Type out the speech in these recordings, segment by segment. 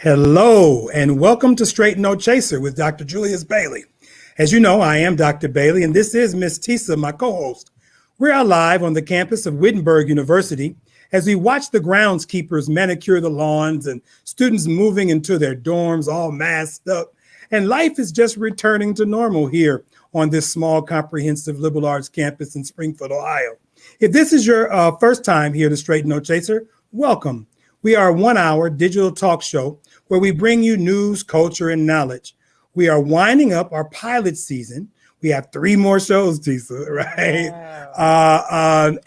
Hello, and welcome to Straight No Chaser with Dr. Julius Bailey. As you know, I am Dr. Bailey, and this is Miss Tisa, my co-host. We are live on the campus of Wittenberg University as we watch the groundskeepers manicure the lawns and students moving into their dorms all masked up. And life is just returning to normal here on this small, comprehensive liberal arts campus in Springfield, Ohio. If this is your first time here to Straight No Chaser, welcome. We are a 1-hour digital talk show where we bring you news, culture, and knowledge. We are winding up our pilot season. We have 3 more shows, Tisa, right? Wow.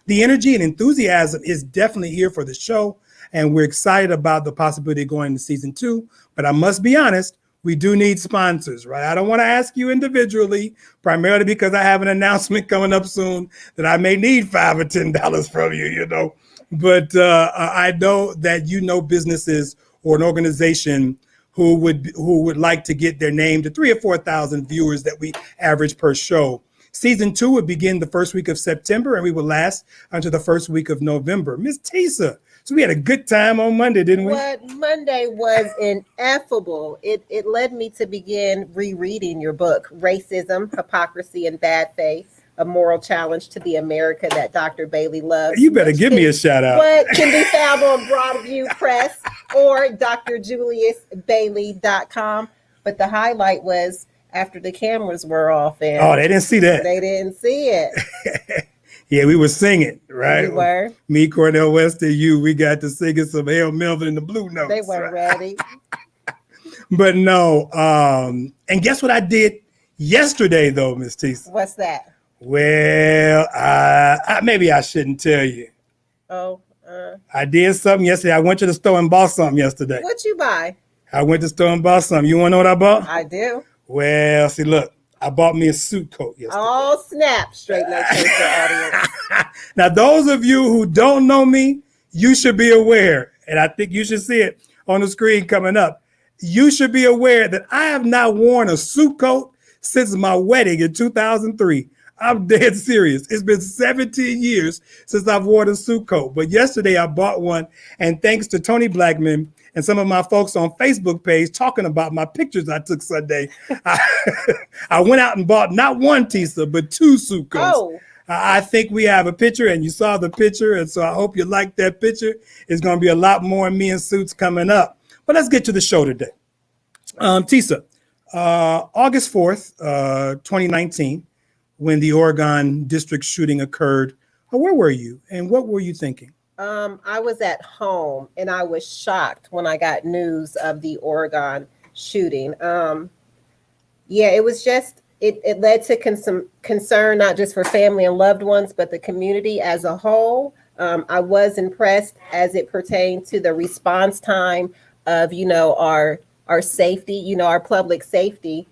The energy and enthusiasm is definitely here for the show, and we're excited about the possibility of going to season 2. But I must be honest, we do need sponsors, right? I don't want to ask you individually, primarily because I have an announcement coming up soon that I may need $5 or $10 from you, you know. But I know that you know businesses or an organization who would like to get their name to 3,000 or 4,000 viewers that we average per show. Season 2 would begin the first week of September, and we will last until the first week of November. Miss Tisa, so we had a good time on Monday, didn't we? What Monday was ineffable. It led me to begin rereading your book, Racism, Hypocrisy, and Bad Faith. A moral challenge to the America that Dr. Bailey loves. You better give me a shout out. What can be found on Broadview Press or drjuliusbailey.com. But the highlight was after the cameras were off. And oh, they didn't see that. They didn't see it. Yeah, we were singing, right? We were. Me, Cornell West, and you, we got to singing some Hail Melvin and the Blue Notes. They weren't ready. But no, and guess what I did yesterday, though, Miss Tisa? What's that? Well, maybe I shouldn't tell you. I did something yesterday. I went to the store and bought something yesterday. What you buy? I went to the store and bought something. You want to know what I bought? I do. Well, see, look, I bought me a suit coat yesterday. Oh, snap. Straight No Chaser audience. Now, those of you who don't know me, you should be aware, and I think you should see it on the screen coming up. You should be aware that I have not worn a suit coat since my wedding in 2003. I'm dead serious. It's been 17 years since I've worn a suit coat. But yesterday I bought one, and thanks to Tony Blackman and some of my folks on Facebook page talking about my pictures I took Sunday, I went out and bought not one Tisa, but 2 suit coats. Oh. I think we have a picture, and you saw the picture, and so I hope you like that picture. It's going to be a lot more of me in suits coming up. But let's get to the show today. Tisa, August 4th, 2019, when the Oregon district shooting occurred, where were you and what were you thinking? I was at home and I was shocked when I got news of the Oregon shooting. It was just, it led to some concern, not just for family and loved ones, but the community as a whole. I was impressed as it pertained to the response time of, our safety, our public safety.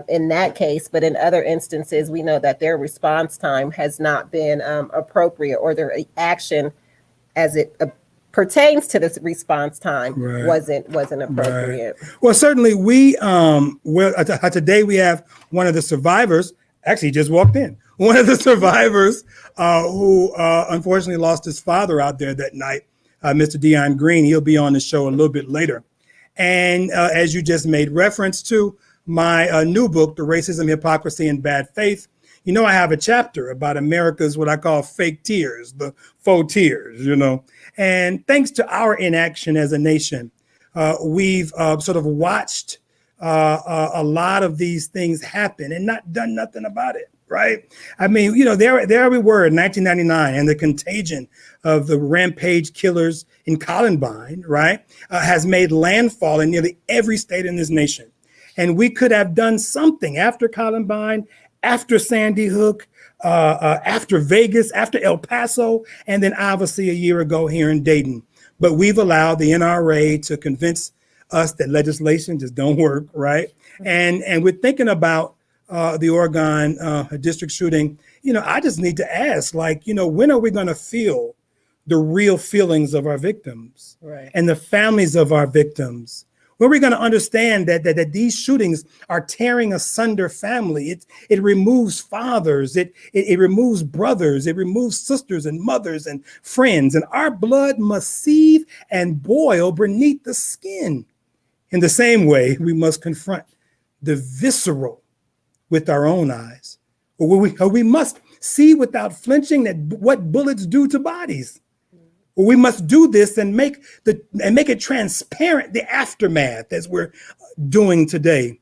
In that case, but in other instances, we know that their response time has not been appropriate, or their action as it pertains to this response time wasn't appropriate. Right. Well, certainly today we have one of the survivors, actually just walked in, one of the survivors who unfortunately lost his father out there that night, Mr. Dion Greene. He'll be on the show a little bit later. And as you just made reference to, my new book, The Racism, Hypocrisy, and Bad Faith, I have a chapter about America's what I call fake tears, the faux tears, And thanks to our inaction as a nation, we've sort of watched a lot of these things happen and not done nothing about it, right? I mean, there we were in 1999, and the contagion of the rampage killers in Columbine, right, has made landfall in nearly every state in this nation. And we could have done something after Columbine, after Sandy Hook, after Vegas, after El Paso, and then obviously a year ago here in Dayton. But we've allowed the NRA to convince us that legislation just don't work, right? And we're thinking about the Oregon district shooting. I just need to ask, when are we going to feel the real feelings of our victims, right, and the families of our victims? When we're going to understand that these shootings are tearing asunder family. It removes fathers, it removes brothers, it removes sisters and mothers and friends, and our blood must seethe and boil beneath the skin. In the same way, we must confront the visceral with our own eyes, or we must see without flinching that what bullets do to bodies. Or we must do this and make it transparent, the aftermath, as we're doing today.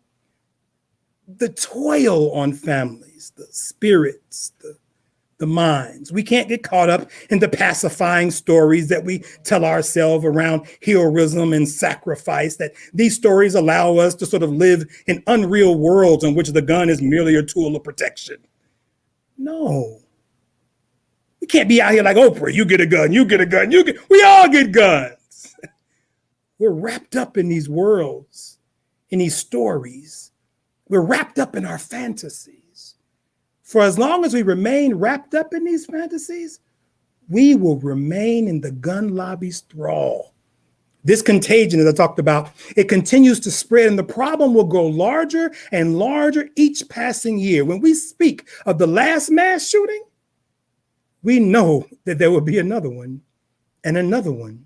The toil on families, the spirits, the minds. We can't get caught up in the pacifying stories that we tell ourselves around heroism and sacrifice, that these stories allow us to sort of live in unreal worlds in which the gun is merely a tool of protection. No. We can't be out here like Oprah, you get a gun, you get a gun, we all get guns. We're wrapped up in these worlds, in these stories. We're wrapped up in our fantasies. For as long as we remain wrapped up in these fantasies, we will remain in the gun lobby's thrall. This contagion, as I talked about, it continues to spread, and the problem will grow larger and larger each passing year. When we speak of the last mass shooting, we know that there will be another one and another one.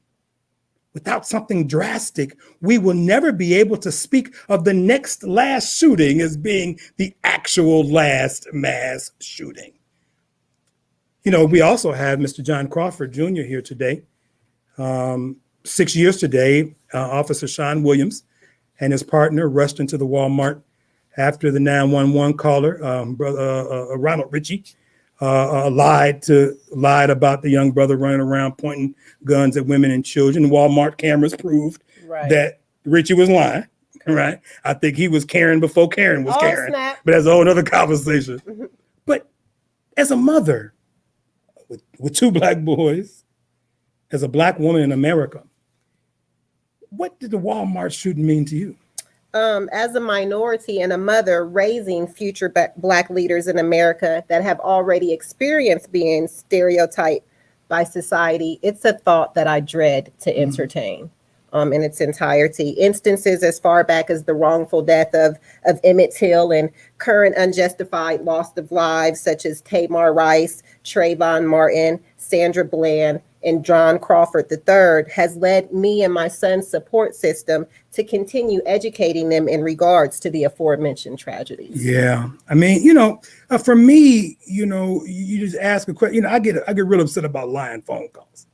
Without something drastic, we will never be able to speak of the next last shooting as being the actual last mass shooting. You know, we also have Mr. John Crawford Jr. here today. 6 years today, Officer Sean Williams and his partner rushed into the Walmart after the 911 caller, Ronald Ritchie, lied about the young brother running around pointing guns at women and children. Walmart cameras proved that Ritchie was lying. Right? I think he was Karen before Karen was Karen. Snap. But that's a whole other conversation. But as a mother with two black boys, as a black woman in America, what did the Walmart shooting mean to you? As a minority and a mother raising future Black leaders in America that have already experienced being stereotyped by society, it's a thought that I dread to entertain in its entirety. Instances as far back as the wrongful death of Emmett Till and current unjustified loss of lives such as Tamar Rice, Trayvon Martin, Sandra Bland, and John Crawford III has led me and my son's support system to continue educating them in regards to the aforementioned tragedies. Yeah. I mean, you know, for me, you know, you just ask a question, you know, I get real upset about lying phone calls.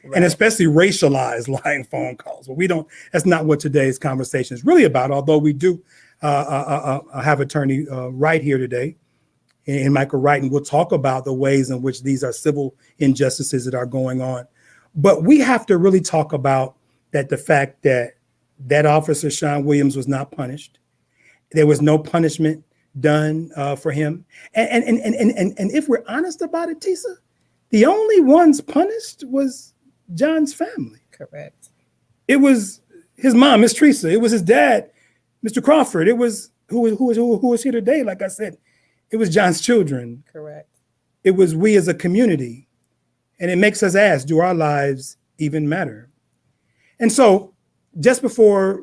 Right. And especially racialized lying phone calls. But that's not what today's conversation is really about, although we do have attorney Wright here today. And Michael Wright, and we'll talk about the ways in which these are civil injustices that are going on. But we have to really talk about the fact that Officer Sean Williams was not punished. There was no punishment done for him. And if we're honest about it, Tisa, the only ones punished was John's family. Correct. It was his mom, Miss Teresa. It was his dad, Mr. Crawford. It was who was here today, like I said. It was John's children. Correct. It was we as a community. And it makes us ask, do our lives even matter? And so just before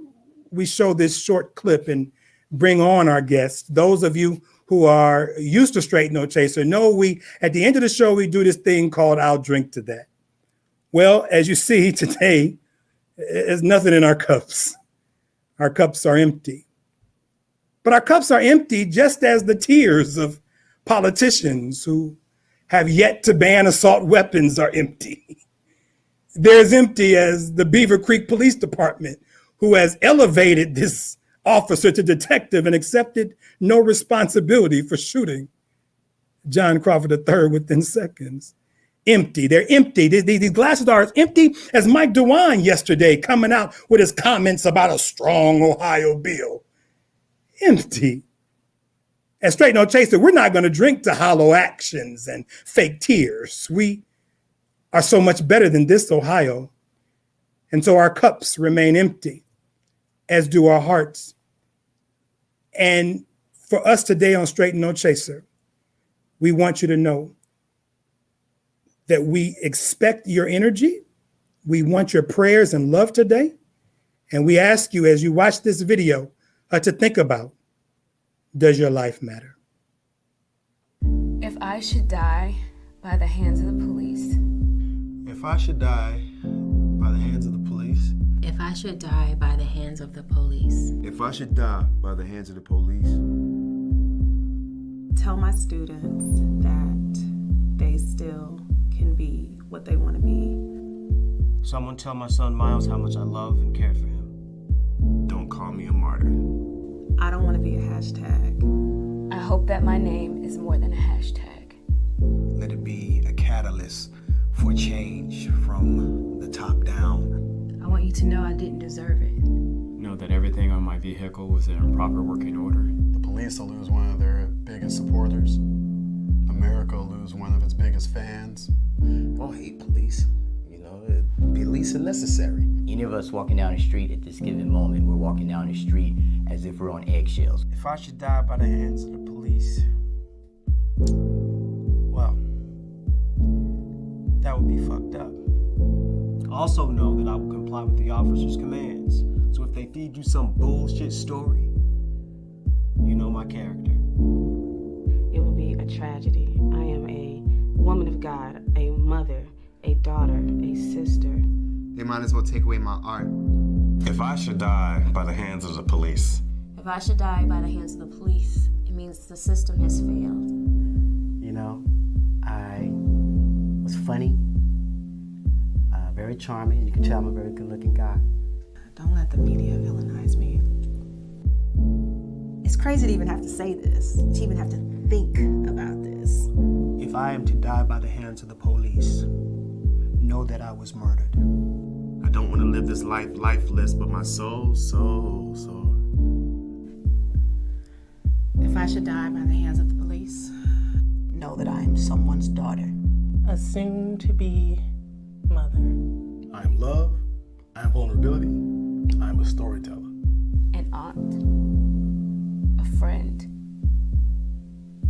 we show this short clip and bring on our guests, those of you who are used to Straight No Chaser know at the end of the show, we do this thing called I'll Drink to That. Well, as you see today, there's nothing in our cups. Our cups are empty. But our cups are empty just as the tears of politicians who have yet to ban assault weapons are empty. They're as empty as the Beaver Creek Police Department, who has elevated this officer to detective and accepted no responsibility for shooting John Crawford III within seconds. Empty. They're empty. These glasses are as empty as Mike DeWine yesterday coming out with his comments about a strong Ohio bill. Empty. At Straight No Chaser, we're not going to drink to hollow actions and fake tears. We are so much better than this, Ohio. And so our cups remain empty, as do our hearts. And for us today on Straight No Chaser, we want you to know that we expect your energy. We want your prayers and love today. And we ask you as you watch this video to think about, does your life matter? If I should die by the hands of the police. If I should die by the hands of the police. If I should die by the hands of the police. If I should die by the hands of the police. Tell my students that they still can be what they want to be. Someone tell my son Miles how much I love and care for him. Don't call me a martyr. I don't want to be a hashtag. I hope that my name is more than a hashtag. Let it be a catalyst for change from the top down. I want you to know I didn't deserve it. Know that everything on my vehicle was in proper working order. The police will lose one of their biggest supporters. America will lose one of its biggest fans. I don't hate police. You know, it'd be least unnecessary. Any of us walking down the street at this given moment, we're walking down the street as if we're on eggshells. If I should die by the hands of the police, well, that would be fucked up. Also know that I will comply with the officer's commands. So if they feed you some bullshit story, you know my character. It would be a tragedy. I am a woman of God, a mother, a daughter, a sister. They might as well take away my art. If I should die by the hands of the police. If I should die by the hands of the police, it means the system has failed. You know, I was funny, very charming. You can tell I'm a very good-looking guy. Don't let the media villainize me. It's crazy to even have to say this, to even have to think about this. If I am to die by the hands of the police, know that I was murdered. I don't want to live this life lifeless, but my soul, sore. If I should die by the hands of the police, Know that I am someone's daughter. a soon-to-be mother. I am love, I am vulnerability, I am a storyteller. An aunt. A friend.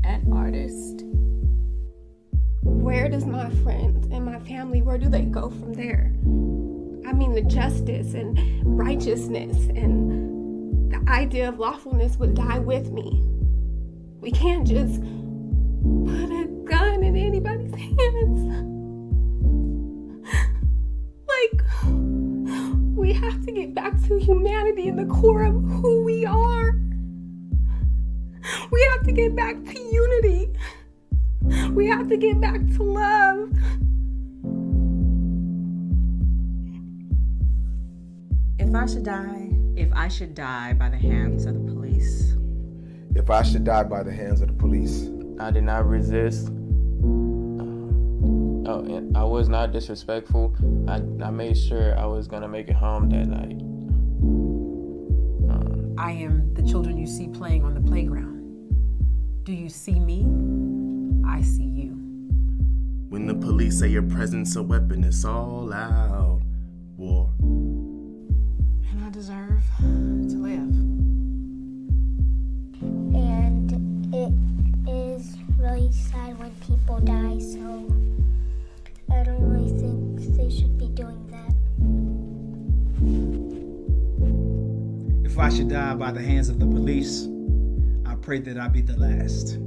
An artist. Where does my friends and my family, where do they go from there? I mean, the justice and righteousness and the idea of lawfulness would die with me. We can't just put a gun in anybody's hands. Like, we have to get back to humanity and the core of who we are. We have to get back to unity. We have to get back to love. If I should die by the hands of the police. If I should die by the hands of the police. I did not resist. I was not disrespectful. I made sure I was gonna make it home that night. I am the children you see playing on the playground. Do you see me? I see you. When the police say your presence a weapon, it's all out. War. And I deserve to live. And it is really sad when people die, so I don't really think they should be doing that. If I should die by the hands of the police, I pray that I be the last.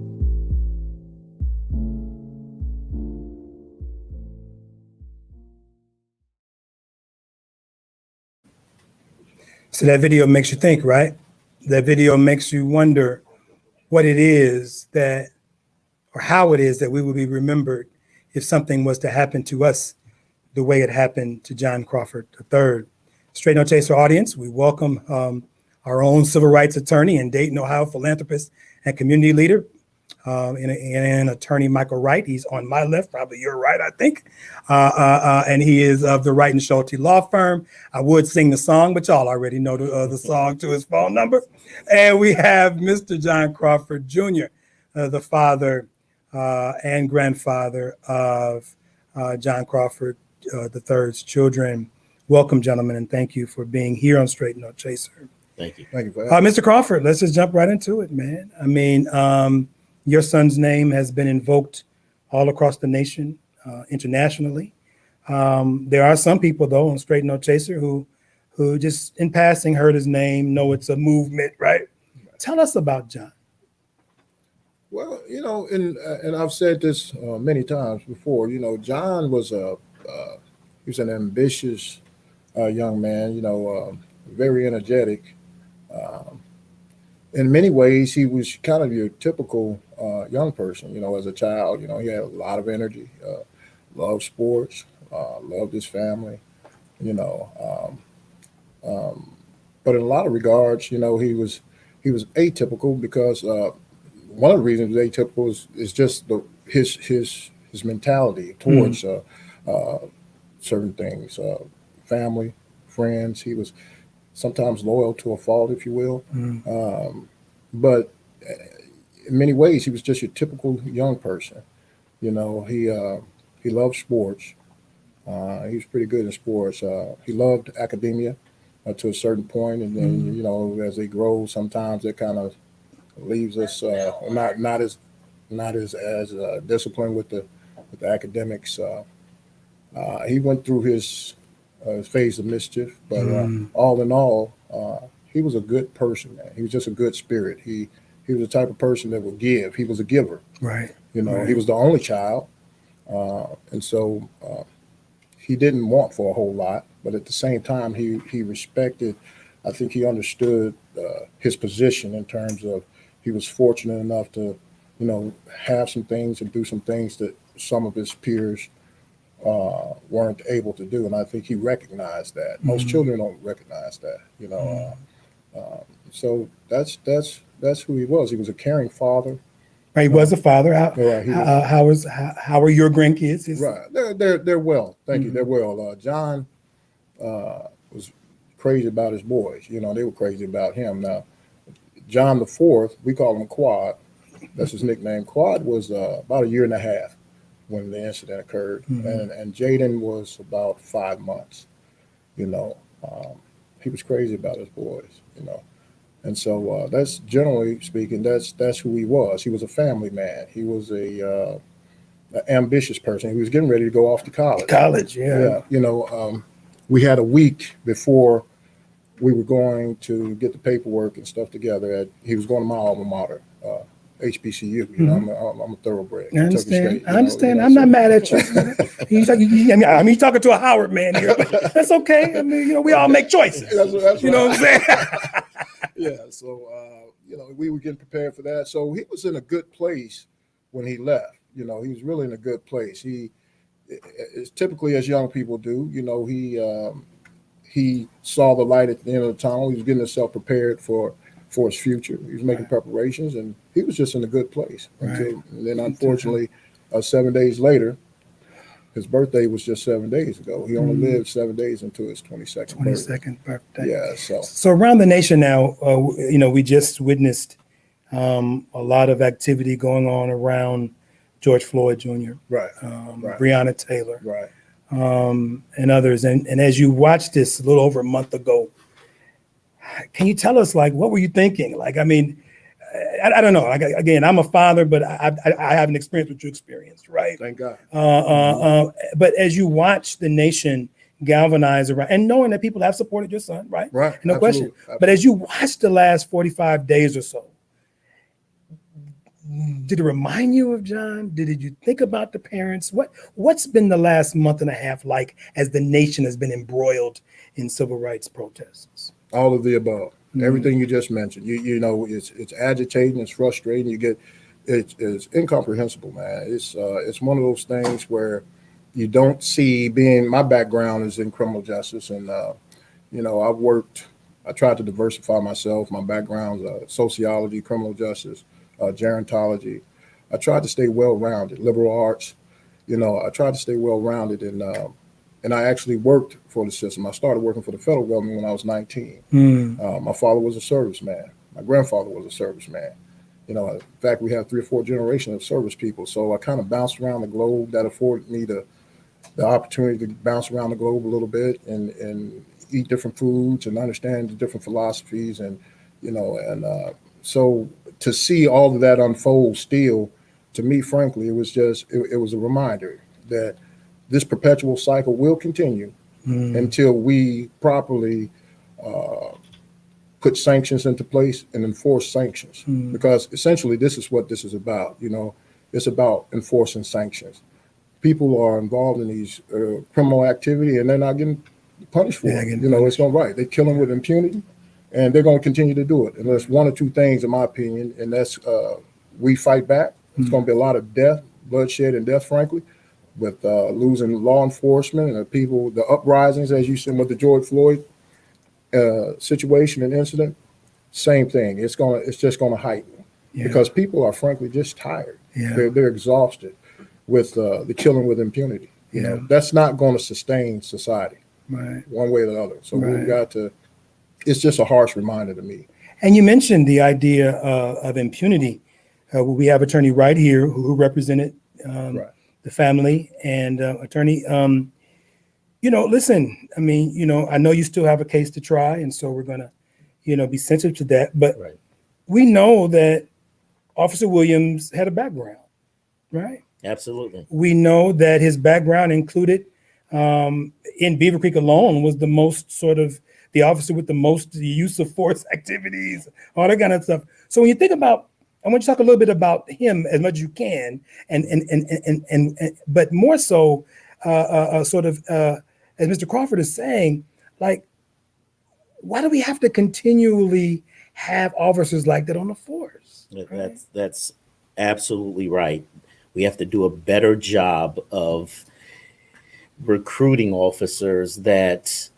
So that video makes you think, right? That video makes you wonder what it is that, or how it is that we will be remembered if something was to happen to us the way it happened to John Crawford III. Straight No Chaser audience, we welcome our own civil rights attorney and Dayton, Ohio philanthropist and community leader, and attorney Micheal Wright. He's on my left, probably your right, I think. And he is of the Wright and Schulte law firm. I would sing the song, but y'all already know the song to his phone number. And we have Mr. John Crawford Jr., the father and grandfather of John Crawford III's children. Welcome, gentlemen, and thank you for being here on Straight No Chaser. Thank you. Thank you for Mr. Crawford, let's just jump right into it, man. I mean, your son's name has been invoked all across the nation, internationally. There are some people, though, on Straight No Chaser who who just in passing heard his name, know it's a movement, right? Tell us about John. Well, you know, and I've said this many times before. You know, John was he was an ambitious young man. You know, very energetic. In many ways, he was kind of your typical young person. You know, as a child, you know, he had a lot of energy, loved sports, loved his family. You know, but in a lot of regards, you know, he was atypical because one of the reasons he's atypical is just his mentality towards certain things, family, friends. He was sometimes loyal to a fault, if you will. But in many ways, he was just your typical young person. You know, he loved sports. He was pretty good in sports. He loved academia to a certain point, and then you know, as they grow, sometimes it kind of leaves us not as disciplined with the academics. He went through his phase of mischief, but all in all, he was a good person, man. He was just a good spirit. He was the type of person that would give. He was a giver. Right. You know, Right. he was the only child, and so he didn't want for a whole lot, but at the same time, he respected. I think he understood his position in terms of he was fortunate enough to, you know, have some things and do some things that some of his peers weren't able to do, and I think he recognized that. Most children don't recognize that, you know. So that's who he was. He was a caring father. Right, he was a father. How are your grandkids? Right, they're well. Thank you. They're well. John was crazy about his boys. You know, they were crazy about him. Now, John the Fourth, we call him Quad. That's his nickname. Quad was about a year and a half when the incident occurred, and Jaden was about 5 months. You know, he was crazy about his boys. You know. And so that's generally speaking, that's who he was. He was a family man. He was an ambitious person. He was getting ready to go off to college. College, yeah. Yeah, you know, we had a week before we were going to get the paperwork and stuff together. He was going to my alma mater, HBCU. You know, I'm a thoroughbred. I understand. State, I understand. I'm not mad at you. I mean, you're talking to a Howard man here, but that's okay. I mean, you know, we all make choices. That's you know what I'm saying? Yeah, so you know, we were getting prepared for that. So he was in a good place when he left. You know, he was really in a good place. He is typically, as young people do, you know, he saw the light at the end of the tunnel. He was getting himself prepared for his future. He was making preparations, and he was just in a good place. And then, unfortunately, 7 days later, his birthday was just 7 days ago. He only lived 7 days into his 22nd birthday. Yeah, So around the nation now, you know, we just witnessed a lot of activity going on around George Floyd Jr., right. Breonna Taylor, right, and others. And as you watched this a little over a month ago, can you tell us, like, what were you thinking? Like, I mean, I don't know. Like, again, I'm a father, but I haven't experienced what you experienced, right? Thank God. But as you watch the nation galvanize around, and knowing that people have supported your son, right? Right. No question. But as you watch the last 45 days or so, did it remind you of John? Did you think about the parents? What's been the last month and a half like as the nation has been embroiled in civil rights protests? All of the above. Everything you just mentioned. You know, it's agitating, it's frustrating. It's incomprehensible, man. It's one of those things where you don't see. My background is in criminal justice, and you know, I tried to diversify myself. My background's sociology, criminal justice, gerontology. I tried to stay well-rounded, liberal arts. You know, I tried to stay well-rounded, and I actually worked for the system. I started working for the federal government when I was 19. My father was a serviceman. My grandfather was a serviceman. You know, in fact, we have 3 or 4 generations of service people. So I kind of bounced around the globe. That afforded me the opportunity to bounce around the globe a little bit and eat different foods and understand the different philosophies. And, you know, and so to see all of that unfold still, to me, frankly, it was just, it was a reminder that this perpetual cycle will continue until we properly put sanctions into place and enforce sanctions, Mm. because essentially this is what this is about. It's about enforcing sanctions. People are involved in these criminal activity and they're not getting punished for it. It's not right. They're killing with impunity, and they're going to continue to do it unless one or two things, in my opinion, and that's we fight back. It's going to be a lot of death, bloodshed, and death, frankly, with losing law enforcement and the uprisings, as you said, with the George Floyd situation and incident. Same thing. It's just going to heighten because people are frankly just tired. Yeah. They're exhausted with the killing with impunity. That's not going to sustain society, right, one way or the other. So Right. we've got to. It's just a harsh reminder to me. And you mentioned the idea of impunity. We have Attorney Wright here who represented the family, and Attorney, listen, I mean, I know you still have a case to try, and so we're gonna, be sensitive to that. But we know that Officer Williams had a background, right? Absolutely. We know that his background included, in Beaver Creek alone, was the officer with the most use of force activities, all that kind of stuff. So when you think about, I want you to talk a little bit about him as much as you can, and but more so, as Mr. Crawford is saying, like, why do we have to continually have officers like that on the force? That's absolutely right. We have to do a better job of recruiting officers that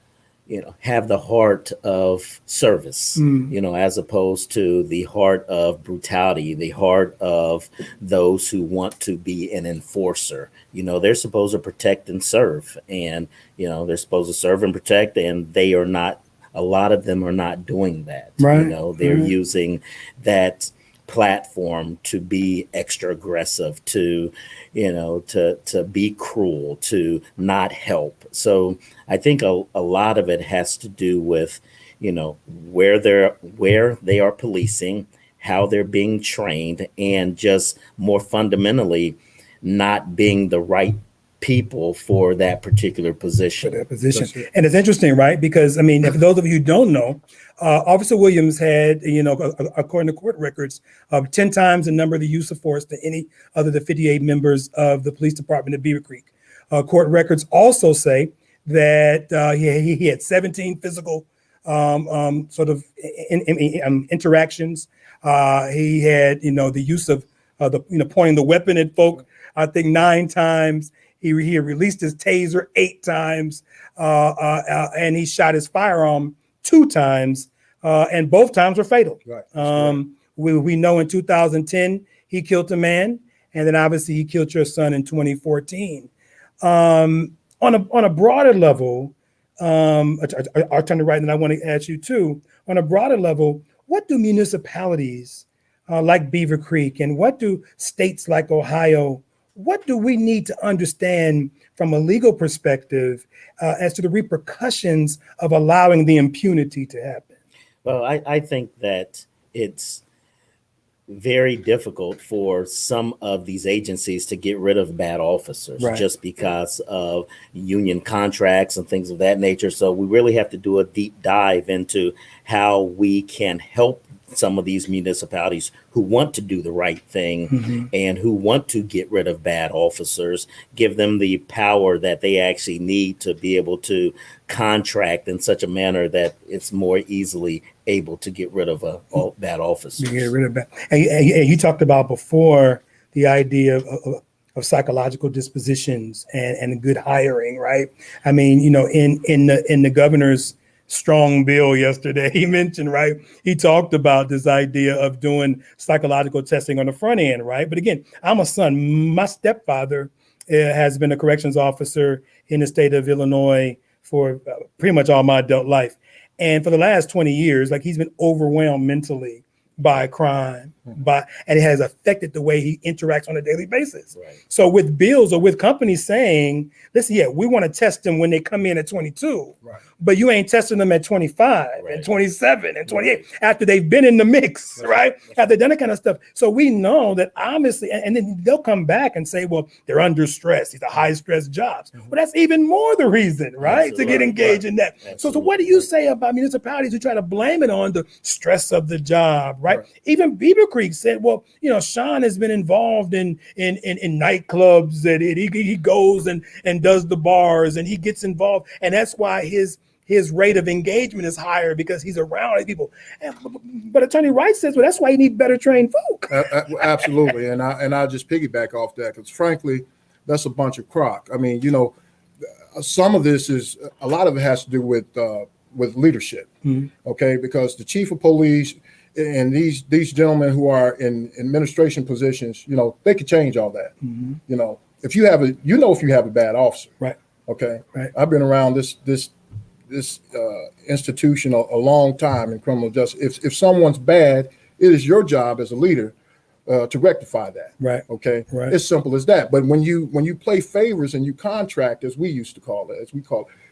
have the heart of service, as opposed to the heart of brutality, the heart of those who want to be an enforcer. They're supposed to protect and serve, and, they're supposed to serve and protect, and they are not, a lot of them are not doing that. Right. They're using that platform to be extra aggressive, to be cruel, to not help. So I think a lot of it has to do with where they are policing, how they're being trained, and just more fundamentally not being the right people for that particular position. And it's interesting, right? Because, I mean, for those of you who don't know, Officer Williams had, according to court records, 10 times the number of the use of force than any other the 58 members of the police department of Beaver Creek. Court records also say that he had 17 physical interactions. He had, the use of pointing the weapon at folk, I think 9 times. He released his taser 8 times, and he shot his firearm 2 times, and both times were fatal. Right. We know in 2010 he killed a man, and then obviously he killed your son in 2014. On a broader level, Attorney Wright, and I want to ask you too. On a broader level, what do municipalities like Beaver Creek, and what do states like Ohio? What do we need to understand from a legal perspective as to the repercussions of allowing the impunity to happen? Well, I think that it's very difficult for some of these agencies to get rid of bad officers just because of union contracts and things of that nature. So we really have to do a deep dive into how we can help some of these municipalities who want to do the right thing and who want to get rid of bad officers, give them the power that they actually need to be able to contract in such a manner that it's more easily able to get rid of bad officers. Get rid of bad. And you talked about before the idea of psychological dispositions and good hiring, right? I mean, in the governor's strong bill yesterday, he mentioned, right? He talked about this idea of doing psychological testing on the front end, right? But again, I'm a son. My stepfather has been a corrections officer in the state of Illinois for pretty much all my adult life. And for the last 20 years, like, he's been overwhelmed mentally by crime. and it has affected the way he interacts on a daily basis. Right. So with bills or with companies saying, listen, yeah, we want to test them when they come in at 22, but you ain't testing them at 25 and 27 and 28 after they've been in the mix, right? After they've done that kind of stuff. So we know that obviously, and then they'll come back and say, well, they're under stress. These are high stress jobs. Well, that's even more the reason, right? To get engaged in that. So what do you say about municipalities who try to blame it on the stress of the job, right? Even Beaver Creek said, well, you know, Sean has been involved in nightclubs, and he goes and does the bars, and he gets involved, and that's why his rate of engagement is higher, because he's around people. But Attorney Wright says, well, that's why you need better trained folk. Absolutely, and I just piggyback off that, because frankly, that's a bunch of crock. I mean, you know, some of this is, a lot of it has to do with leadership, okay? Because the chief of police and these gentlemen who are in administration positions, you know, they could change all that. You know, if you have a bad officer, right? Okay, right. I've been around this institution a long time in criminal justice. If someone's bad, it is your job as a leader to rectify that. Right. Okay. Right. It's simple as that. But when you play favors and you contract, as we used to call it,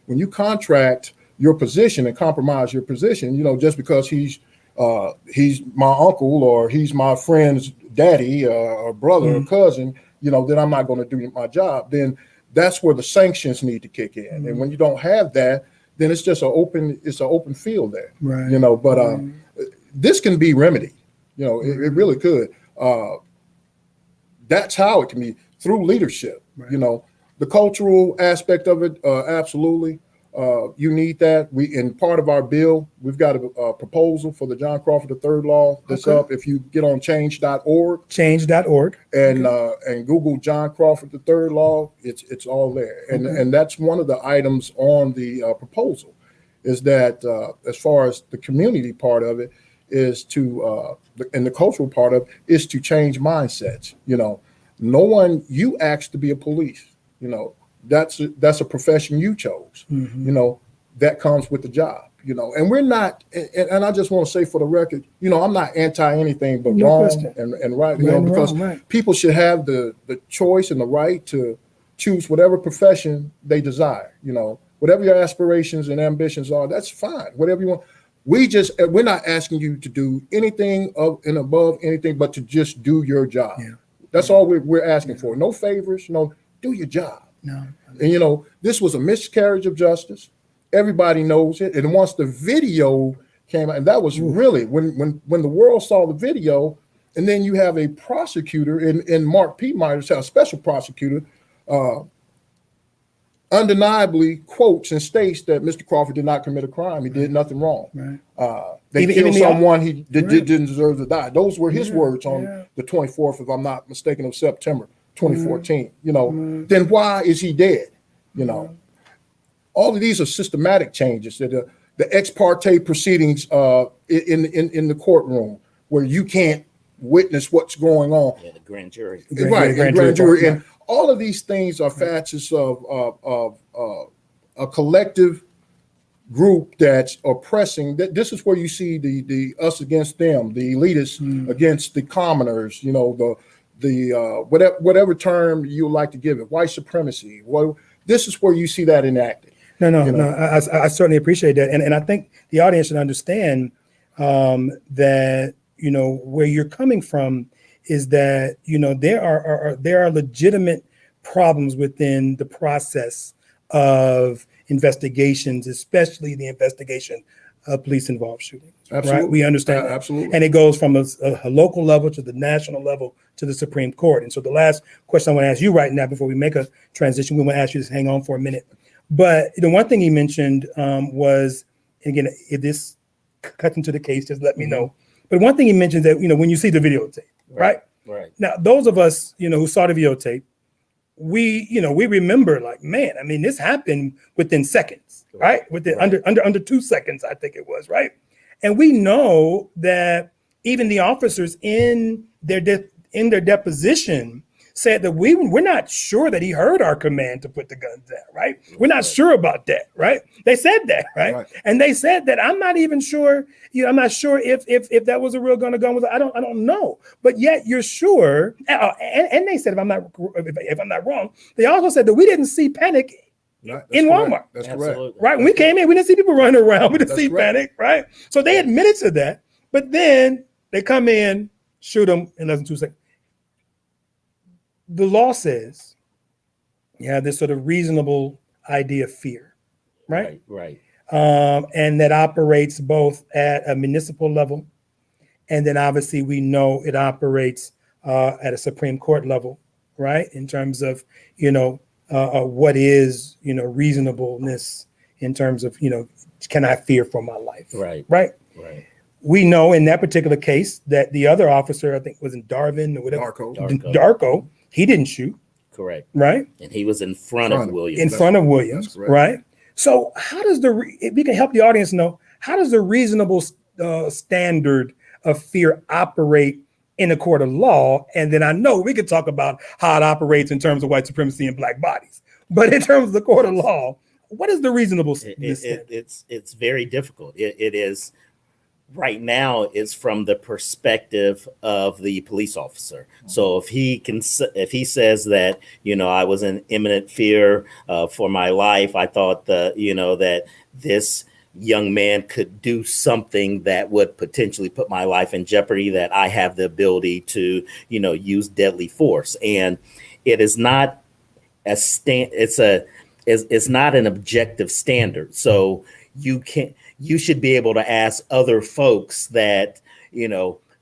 when you contract your position and compromise your position, you know, just because he's my uncle or he's my friend's daddy or brother or cousin, you know, then I'm not going to do my job. Then that's where the sanctions need to kick in. And when you don't have that, then it's just an open field there. Right. You know, but this can be remedied. You know, it really could. That's how it can be, through leadership. Right. You know, the cultural aspect of it, absolutely. You need that. In part of our bill, we've got a proposal for the John Crawford III law that's up. If you get on change.org, and Google John Crawford III law, it's all there. And that's one of the items on the proposal, is that as far as the community part of it is to, and the cultural part of it is to change mindsets. You know, you asked to be a police, you know. That's a profession you chose. You know, that comes with the job, you know, and we're not, and I just want to say for the record, you know, I'm not anti anything but wrong and right, you know, because people should have the choice and the right to choose whatever profession they desire, you know, whatever your aspirations and ambitions are, that's fine, whatever you want. We're not asking you to do anything above anything, but to just do your job. Yeah. That's all we're asking for. No favors, do your job. No. And, you know, this was a miscarriage of justice. Everybody knows it. And once the video came out, and that was really, when the world saw the video, and then you have a prosecutor in Mark P. Myers, a special prosecutor, undeniably quotes and states that Mr. Crawford did not commit a crime. He did nothing wrong. Right. They killed someone he didn't deserve to die. Those were his words on the 24th, if I'm not mistaken, of September 2014, you know, then why is he dead? You know, all of these are systematic changes that the ex parte proceedings in the courtroom, where you can't witness what's going on. Yeah, the grand jury. Right, grand jury. And all of these things are facets of a collective group that's oppressing. This is where you see the us against them, the elitists against the commoners, you know, the whatever term you like to give it, white supremacy. Well, this is where you see that enacted. I certainly appreciate that, and I think the audience should understand that, you know, where you're coming from is that, you know, there are legitimate problems within the process of investigations, especially the investigation of police-involved shootings. Absolutely. Right? We understand that. Absolutely. And it goes from a local level to the national level to the Supreme Court. And so the last question I want to ask you right now, before we make a transition, we want to ask you to hang on for a minute. But the one thing he mentioned was, and again, if this cuts into the case, just let me know. But one thing he mentioned that, you know, when you see the videotape, right? Right. Now, those of us, you know, who saw the videotape, we remember, like, man, I mean, this happened within seconds, right? Within under 2 seconds, I think it was, right? And we know that even the officers in their deposition said that we're not sure that he heard our command to put the guns down, right? We're not sure about that, right? They said that, right? And they said that I'm not even sure, I'm not sure if that was a real gun or gun was, I don't know. But yet you're sure, and they said, if I'm not wrong, they also said that we didn't see panic in Walmart. That's correct. Right. When we came in, we didn't see people running around. We didn't see panic, right? So they admitted to that, but then they come in, shoot them in less than 2 seconds. The law says you have this sort of reasonable idea of fear, right? Right. And that operates both at a municipal level, and then obviously we know it operates at a Supreme Court level, right? In terms of, what is, reasonableness in terms of, can I fear for my life? Right. Right. Right. We know in that particular case that the other officer, I think was in Darvin or whatever. Darko. He didn't shoot. Correct. Right. And he was in front of Williams. In front of Williams. Right. So how does if we can help the audience know, how does the reasonable standard of fear operate in a court of law? And then I know we could talk about how it operates in terms of white supremacy and black bodies. But in terms of the court of law, what is the reasonable standard? It's very difficult. It is. Right now, it's from the perspective of the police officer. So if he says that, I was in imminent fear for my life, I thought that this young man could do something that would potentially put my life in jeopardy, that I have the ability to, use deadly force. And it is not it's not an objective standard. So you should be able to ask other folks that,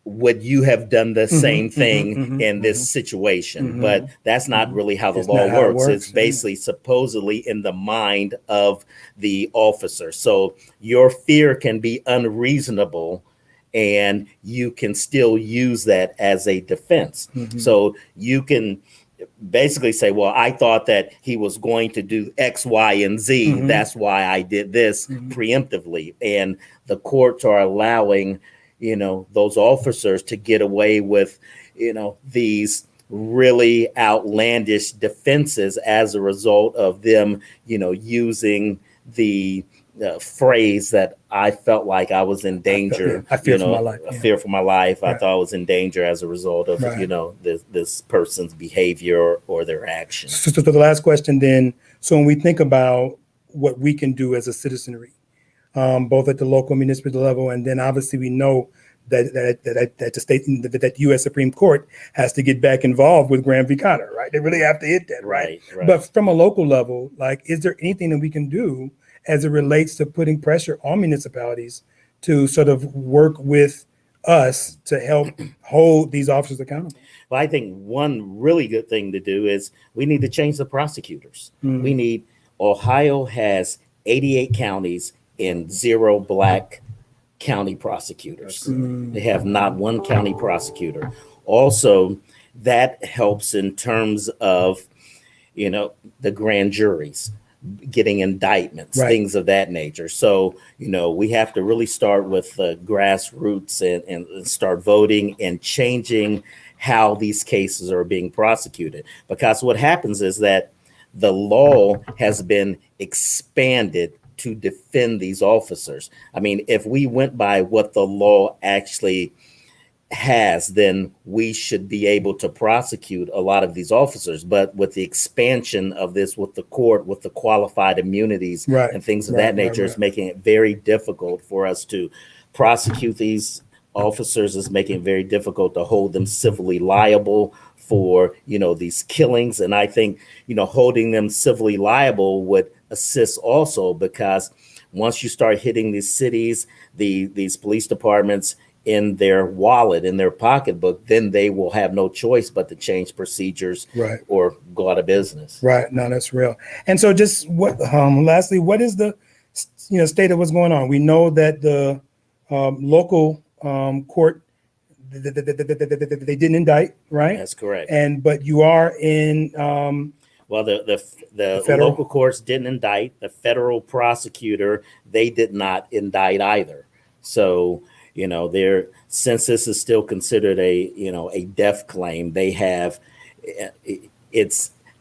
would you have done the same thing in this situation? But that's not really how the law works. It's basically supposedly in the mind of the officer. So your fear can be unreasonable and you can still use that as a defense. So you can basically say, well, I thought that he was going to do X, Y, and Z. That's why I did this preemptively. And the courts are allowing, those officers to get away with, these really outlandish defenses as a result of them, using the phrase that I felt like I was in danger. I fear for my life. I fear for my life. I thought I was in danger as a result of, this person's behavior or their actions. So the last question then, so when we think about what we can do as a citizenry, both at the local municipal level, and then obviously we know that the state, that U.S. Supreme Court has to get back involved with Graham v. Connor, right? They really have to hit that, right? But from a local level, is there anything that we can do as it relates to putting pressure on municipalities to sort of work with us to help hold these officers accountable? Well, I think one really good thing to do is we need to change the prosecutors. Ohio has 88 counties and 0 black county prosecutors. They have not one county prosecutor. Also, that helps in terms of, the grand juries getting indictments, things of that nature. So, we have to really start with the grassroots and start voting and changing how these cases are being prosecuted. Because what happens is that the law has been expanded to defend these officers. I mean, if we went by what the law actually has, then we should be able to prosecute a lot of these officers. But with the expansion of this, with the court, with the qualified immunities and things of that nature, it's making it very difficult for us to prosecute these officers. It's making it very difficult to hold them civilly liable for, these killings. And I think, holding them civilly liable would assist also, because once you start hitting these cities, these police departments, in their wallet, in their pocketbook, then they will have no choice but to change procedures or go out of business. Right. No, that's real. And so just lastly, what is the, state of what's going on? We know that the local court, they didn't indict, right? That's correct. But you are in, well, the local courts didn't indict. The federal prosecutor, they did not indict either. So, since this is still considered a death claim, they have,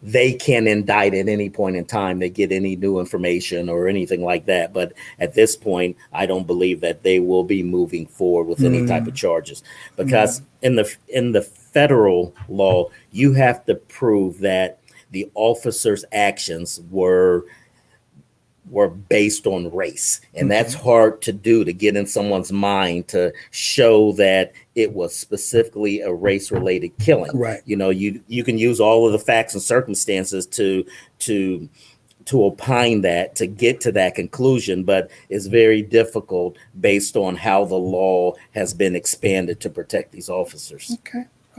they can indict at any point in time. They get any new information or anything like that. But at this point, I don't believe that they will be moving forward with any type of charges, because in the federal law, you have to prove that the officer's actions were based on race. And that's hard to do, to get in someone's mind to show that it was specifically a race-related killing. Right. You know, you can use all of the facts and circumstances to opine that, to get to that conclusion, but it's very difficult based on how the law has been expanded to protect these officers.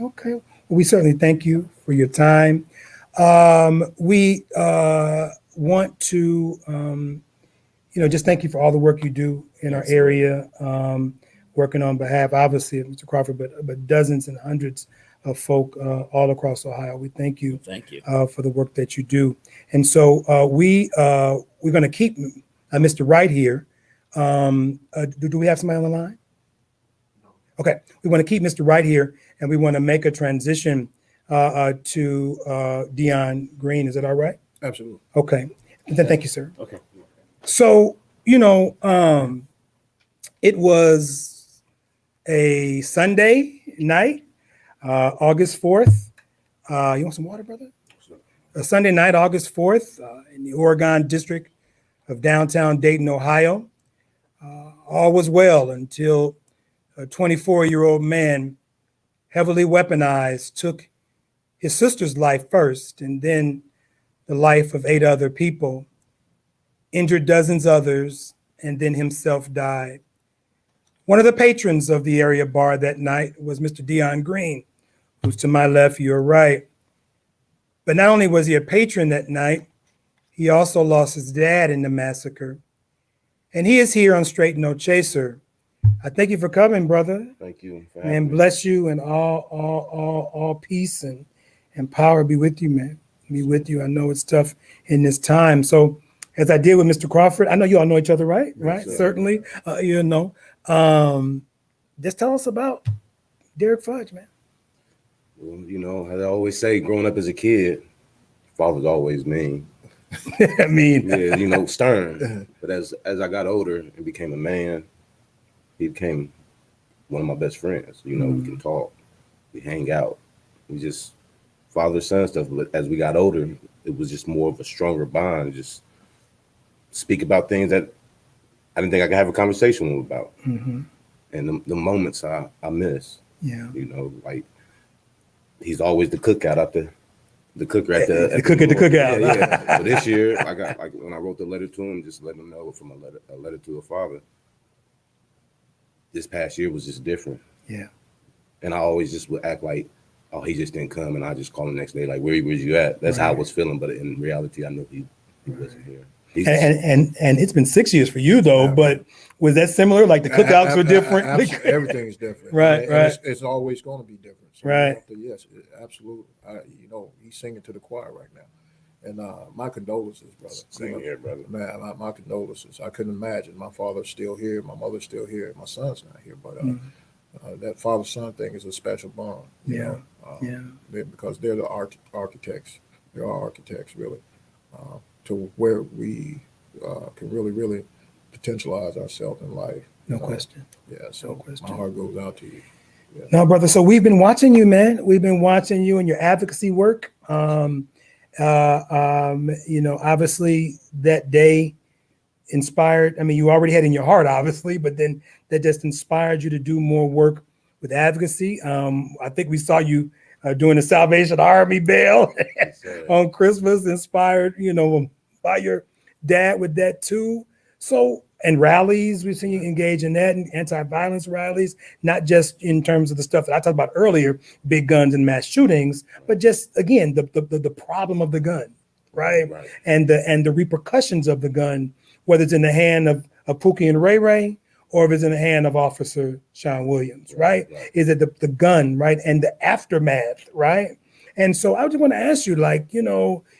Okay. Well, we certainly thank you for your time. We want to, just thank you for all the work you do in our area, working on behalf, obviously, of Mr. Crawford, but dozens and hundreds of folk all across Ohio. We thank you. Thank you for the work that you do. And so we're going to keep Mr. Wright here. Do we have somebody on the line? Okay, we want to keep Mr. Wright here, and we want to make a transition to Dion Greene. Is that all right? Absolutely. Okay. Then thank you, sir. Okay. So, it was a Sunday night, August 4th. You want some water, brother? A Sunday night, August 4th, in the Oregon district of downtown Dayton, Ohio. All was well until a 24-year-old man, heavily weaponized, took his sister's life first, and then the life of 8 other people, injured dozens others, and then himself died. One of the patrons of the area bar that night was Mr. Dion Greene, who's to my left, your right. But not only was he a patron that night, he also lost his dad in the massacre. And he is here on Straight No Chaser. I thank you for coming, brother. Thank you. And bless you, and all peace and power be with you, man. Be with you. I know it's tough in this time. So as I did with Mr. Crawford, I know you all know each other, right? Right. Yes, Certainly. Just tell us about Derrick Fudge, man. Well, as I always say, growing up as a kid, father's always mean. Stern. But as I got older and became a man, he became one of my best friends. We can talk, we hang out, we just father son stuff. But as we got older, it was just more of a stronger bond. Just speak about things that I didn't think I could have a conversation with him about. And the moments I miss. Yeah. Like he's always the cookout at the cooker at the cookout. Yeah. So this year, I got when I wrote the letter to him, just letting him know from a letter to a father. This past year was just different. Yeah. And I always just would act like, oh, he just didn't come, and I just call him the next day, like, where was you at? That's how I was feeling, but in reality, I knew he wasn't here. And it's been 6 years for you though, but was that similar? Like the cookouts were different? Everything's different. Right. It's always going to be different. So right. Yes, absolutely. He's singing to the choir right now. And my condolences, brother. Same here, brother. Man, my condolences. I couldn't imagine. My father's still here. My mother's still here. My son's not here. But that father-son thing is a special bond. You know, because they're the architects. They are architects, really, to where we can really, really potentialize ourselves in life. No question. Yeah, so my heart goes out to you. Yeah. No, brother. So we've been watching you, man. We've been watching you and your advocacy work. Obviously that day inspired, you already had in your heart, obviously, but then that just inspired you to do more work with advocacy. I think we saw you doing the Salvation Army bail on Christmas, inspired, by your dad with that too. So, and rallies, we've seen you engage in that, and anti-violence rallies, not just in terms of the stuff that I talked about earlier, big guns and mass shootings, but just, again, the problem of the gun, right? And the repercussions of the gun, whether it's in the hand of Pookie and Ray Ray, or if it's in the hand of Officer Sean Williams, right? Is it the gun, right? And the aftermath, right? And so I just want to ask you,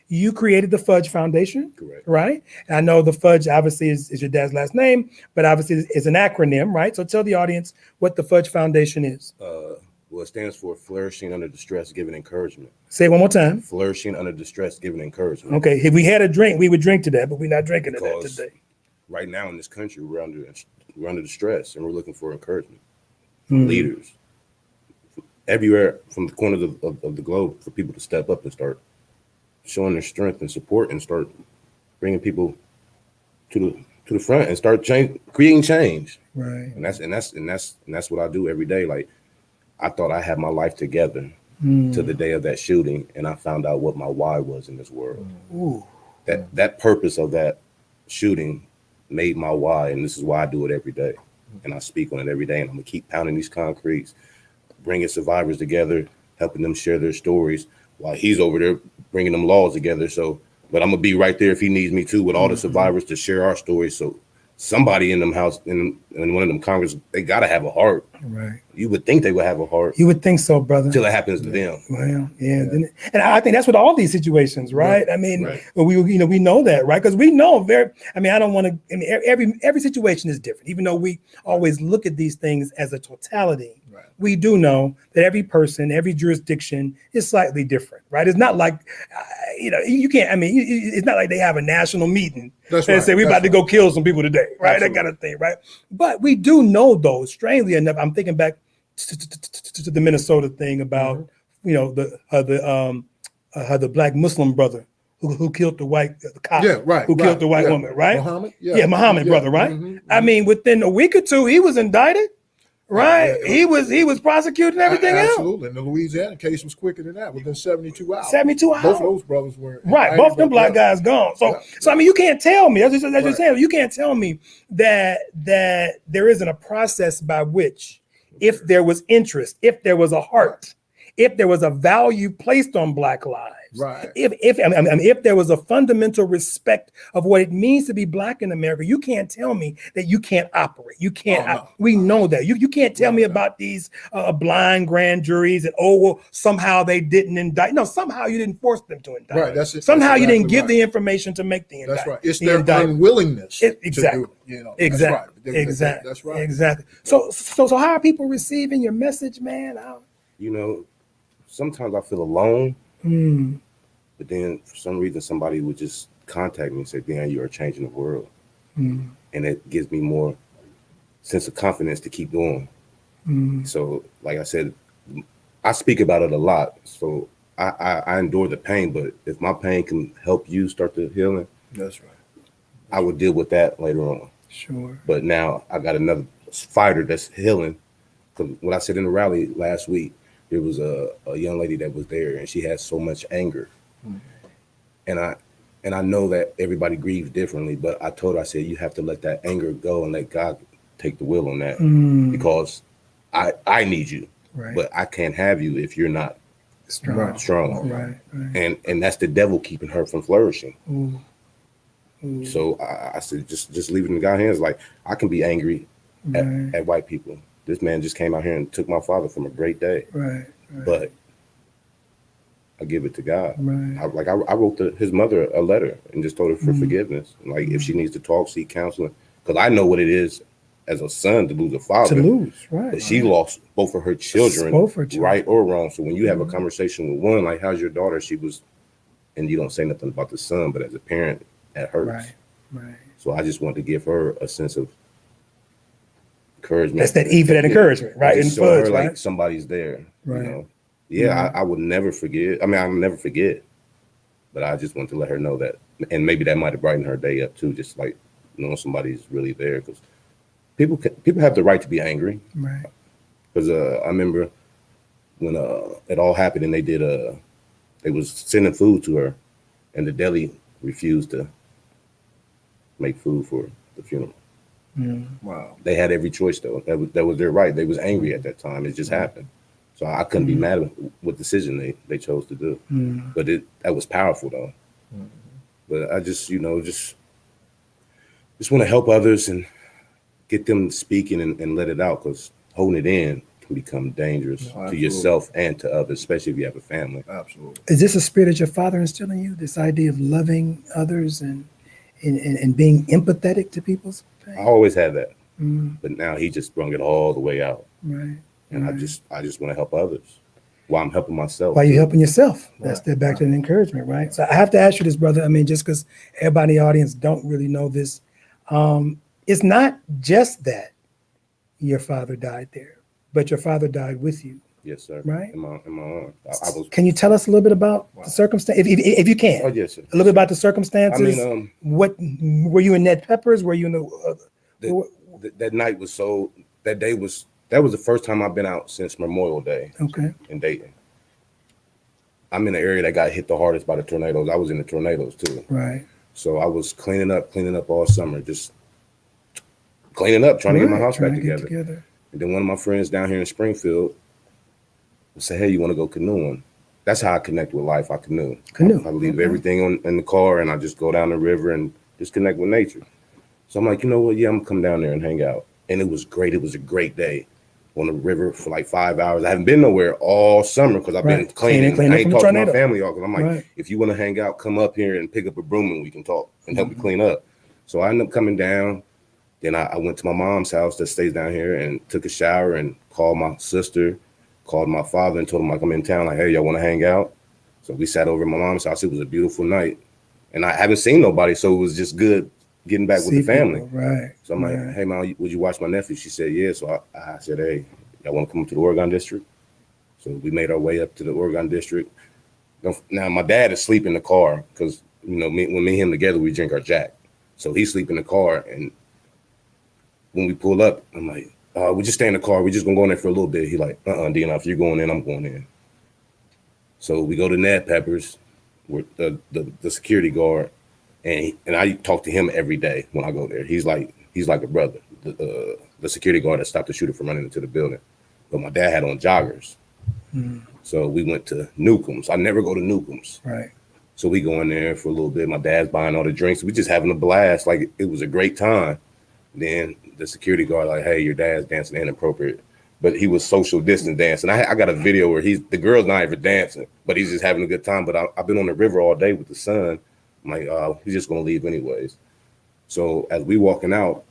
you created the Fudge Foundation, right? I know the Fudge obviously is your dad's last name, but obviously is an acronym, right? So tell the audience what the Fudge Foundation is. Well, it stands for flourishing under distress, giving encouragement. Say it one more time. Flourishing under distress, giving encouragement. Okay, if we had a drink, we would drink to that, but we're not drinking to that today. Right now in this country, we're under distress, and we're looking for encouragement from leaders everywhere from the corners of the globe for people to step up and start showing their strength and support and start bringing people to the front and start creating change. Right. And that's what I do every day. Like, I thought I had my life together to the day of that shooting, and I found out what my why was in this world. Ooh. That purpose of that shooting made my why, and this is why I do it every day. And I speak on it every day, and I'm gonna keep pounding these concretes, bringing survivors together, helping them share their stories while he's over there bringing them laws together. So, but I'm gonna be right there if he needs me too, with all the survivors to share our stories. So somebody in them house, in one of them Congress, they gotta have a heart. Right. You would think they would have a heart. You would think so, brother. Until it happens to them. Well, yeah. And I think that's what all these situations, right? I mean, we know that, right? Because we know I don't want to, every situation is different. Even though we always look at these things as a totality, we do know that every person, every jurisdiction is slightly different, right? It's not like, you can't, it's not like they have a national meeting and say, we're about to go kill some people today, right? Absolutely. That kind of thing, right? But we do know, though, strangely enough, I'm thinking back to the Minnesota thing about, the black Muslim brother who killed the cop, who killed the white woman, right? Muhammad brother, right? I mean, within a week or two, he was indicted. Right, he was prosecuting everything else. Absolutely, and the Louisiana case was quicker than that. Within 72 hours. 72 hours. Both of those brothers were right. Both of them black guys gone. So I mean, you can't tell me. That's just saying. You can't tell me that there isn't a process by which, if there was interest, if there was a heart, if there was a value placed on Black lives, right? If there was a fundamental respect of what it means to be Black in America, you can't tell me that you can't operate. You can't. We know that. You can't tell me about these blind grand juries and somehow they didn't indict. No, somehow you didn't force them to indict. Right. That's it. Somehow you didn't give the information to make the indictment. That's right. It's their unwillingness to do it. Exactly. That's right. Exactly. So how are people receiving your message, man? Sometimes I feel alone, but then for some reason somebody would just contact me and say, "Dan, you are changing the world," and it gives me more sense of confidence to keep going. So, like I said, I speak about it a lot. So I endure the pain, but if my pain can help you start the healing, that's right. I would deal with that later on. Sure. But now I got another fighter that's healing. Because when I said in the rally last week, there was a young lady that was there, and she had so much anger. And I know that everybody grieves differently, but I told her, I said, you have to let that anger go and let God take the will on that, because I need you, but I can't have you if you're not strong. Right. And that's the devil keeping her from flourishing. So I said, just leave it in God's hands. Like, I can be angry at white people. This man just came out here and took my father from a great day. Right. But I give it to God. Right. I wrote his mother a letter and just told her for forgiveness. Like, if she needs to talk, seek counseling. Because I know what it is as a son to lose a father. Right. But she lost both of her children, right or wrong. So when you have a conversation with one, like, how's your daughter? She was, and you don't say nothing about the son, but as a parent, that hurts. Right. So I just wanted to give her a sense of encouragement. That's that E for that encouragement, right? And show her like somebody's there. Right. I would never forget. I mean, I'll never forget. But I just want to let her know that, and maybe that might have brightened her day up too. Just like knowing somebody's really there, because people have the right to be angry. Right. Because I remember when it all happened, and they was sending food to her, and the deli refused to make food for the funeral. Wow. They had every choice though. That was their right. They was angry at that time. It just happened. So I couldn't be mad at what decision they chose to do. But that was powerful though. But I just just want to help others and get them speaking and let it out, because holding it in can become dangerous to yourself and to others, especially if you have a family. Absolutely. Is this a spirit that your father instilled in you? This idea of loving others and being empathetic to people's pain? I always had that, but now he just brought it all the way out. Right. And I just want to help others while I'm helping myself. While you're helping yourself. That's back to the encouragement, right? So I have to ask you this, brother. I mean, just because everybody in the audience don't really know this, it's not just that your father died there, but your father died with you. Yes, sir. Right? In my arms. I was. Can you tell us a little bit about the circumstance, if you can? Oh, yes, sir. A little bit about the circumstances. I mean, what were you in Ned Peppers? Were you in that night was so. That was the first time I've been out since Memorial Day. Okay. In Dayton. I'm in the area that got hit the hardest by the tornadoes. I was in the tornadoes too. Right. So I was cleaning up all summer, just cleaning up, trying to get my house back together. And then one of my friends down here in Springfield said, "Hey, you want to go canoeing?" That's how I connect with life. I canoe. I leave everything in the car and I just go down the river and just connect with nature. So I'm like, you know what? Yeah, I'm gonna come down there and hang out. And it was great. It was a great day on the river for like 5 hours. I haven't been nowhere all summer because I've been cleaning. I ain't talked to my family all because I'm like, if you want to hang out, come up here and pick up a broom and we can talk and help you clean up. So I ended up coming down. Then I went to my mom's house that stays down here and took a shower and called my sister, called my father and told him like I'm in town, like, hey, y'all want to hang out? So we sat over at my mom's house. It was a beautiful night. And I haven't seen nobody, so it was just good getting back with the family. Right. So I'm like, hey, Mom, would you watch my nephew? She said, yeah. So I said, hey, y'all want to come to the Oregon District? So we made our way up to the Oregon District. Now, my dad is asleep in the car because, you know, when me and him together, we drink our Jack. So he's asleep in the car. And when we pull up, I'm like, we just stay in the car. We just gonna go in there for a little bit. He like, Dion, if you're going in, I'm going in. So we go to Ned Peppers with the security guard, and I talk to him every day when I go there. He's like a brother. The security guard that stopped the shooter from running into the building. But my dad had on joggers. So we went to Newcomb's. I never go to Newcomb's. Right. So we go in there for a little bit. My dad's buying all the drinks. We just having a blast. Like it was a great time. Then the security guard like, hey, your dad's dancing inappropriate. But he was social distance dancing. I got a video where the girl's not even dancing, but he's just having a good time. But I've been on the river all day with the sun. I'm like, he's just gonna leave anyways. So as we walking out,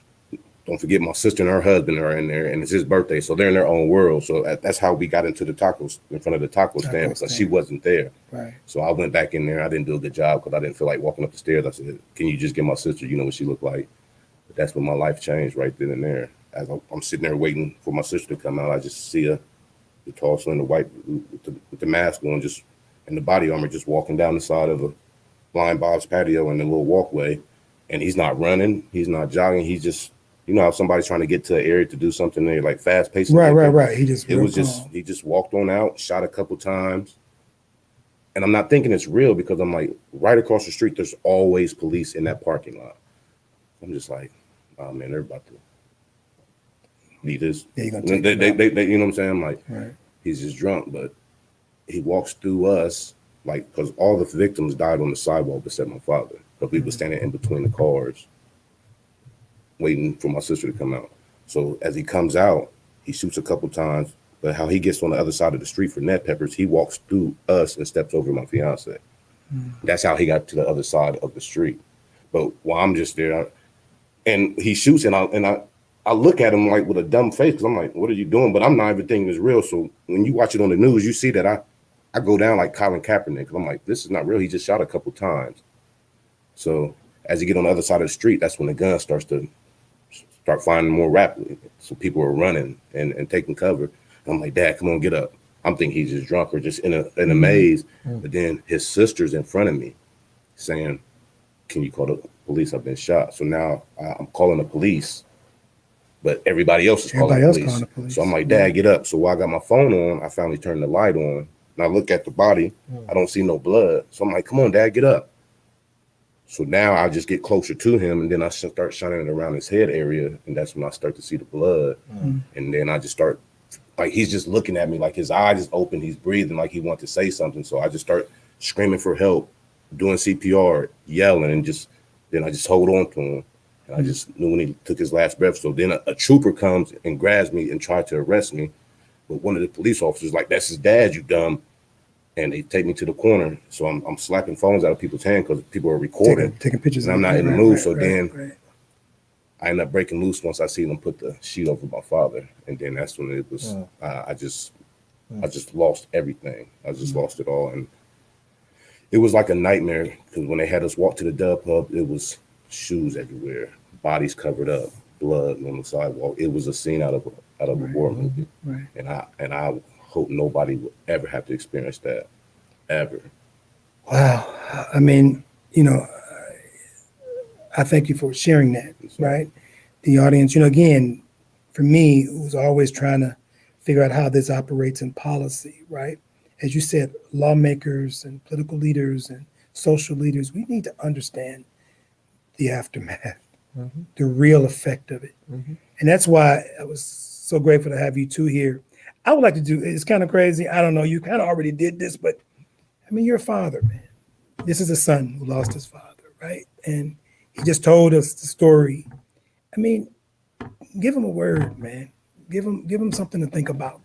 don't forget my sister and her husband are in there, and it's his birthday, so they're in their own world. So that's how we got into the tacos in front of the taco stand because she wasn't there. Right. So I went back in there. I didn't do a good job because I didn't feel like walking up the stairs. I said, "Can you just get my sister? You know what she looked like." But that's when my life changed right then and there. As I'm sitting there waiting for my sister to come out, I just see the tall, slender white with the mask on, just and the body armor, just walking down the side of a Blind Bob's patio in the little walkway, and he's not running, he's not jogging, he's just, you know how somebody's trying to get to an area to do something, they like fast paced. Right. He just walked on out, shot a couple times, and I'm not thinking it's real because I'm like, right across the street, there's always police in that parking lot. I'm just like, oh man, they're about to need this. Yeah, you're gonna they you know what I'm saying? I'm like, right. He's just drunk, but he walks through us. Like, because all the victims died on the sidewalk except my father. But we were standing in between the cars waiting for my sister to come out. So as he comes out, he shoots a couple times. But how he gets on the other side of the street for Ned Peppers, he walks through us and steps over my fiance. That's how he got to the other side of the street. But while I'm just there, and he shoots, and I look at him like with a dumb face because I'm like, what are you doing? But I'm not even thinking it's real. So when you watch it on the news, you see that I go down like Colin Kaepernick. I'm like, this is not real. He just shot a couple times. So as you get on the other side of the street, that's when the gun starts to start flying more rapidly. So people are running and taking cover. I'm like, Dad, come on, get up. I'm thinking he's just drunk or just in a maze. But then his sister's in front of me saying, can you call the police? I've been shot. So now I'm calling the police, but everybody else is calling the police. So I'm like, Dad, get up. So while I got my phone on, I finally turned the light on. And I look at the body, I don't see no blood. So I'm like, come on, Dad, get up. So now I just get closer to him, and then I start shining it around his head area, and that's when I start to see the blood. And then I just start, like, he's just looking at me, like his eyes is open, he's breathing like he wants to say something. So I just start screaming for help, doing CPR, yelling, and then I just hold on to him. And I just knew when he took his last breath. So then a trooper comes and grabs me and tried to arrest me. But one of the police officers like, that's his dad, you dumb. And they take me to the corner. So I'm slapping phones out of people's hands because people are recording. Taking pictures. And I'm not in the mood. So then I ended up breaking loose once I seen them put the sheet over my father, and then that's when it was. I just lost everything. I just lost it all, and it was like a nightmare because when they had us walk to the Dub Pub, it was shoes everywhere, bodies covered up, blood on the sidewalk. It was a scene out of a war movie, Right. and I hope nobody will ever have to experience that, ever. Wow. I mean, you know, I thank you for sharing that, right? The audience, you know, again, for me, it was always trying to figure out how this operates in policy, right? As you said, lawmakers and political leaders and social leaders, we need to understand the aftermath, the real effect of it. And that's why I was so grateful to have you two here. I would like to do, it's kind of crazy. I don't know, you kind of already did this, but I mean, you're a father, man. This is a son who lost his father, right? And he just told us the story. I mean, give him a word, man. Give him something to think about.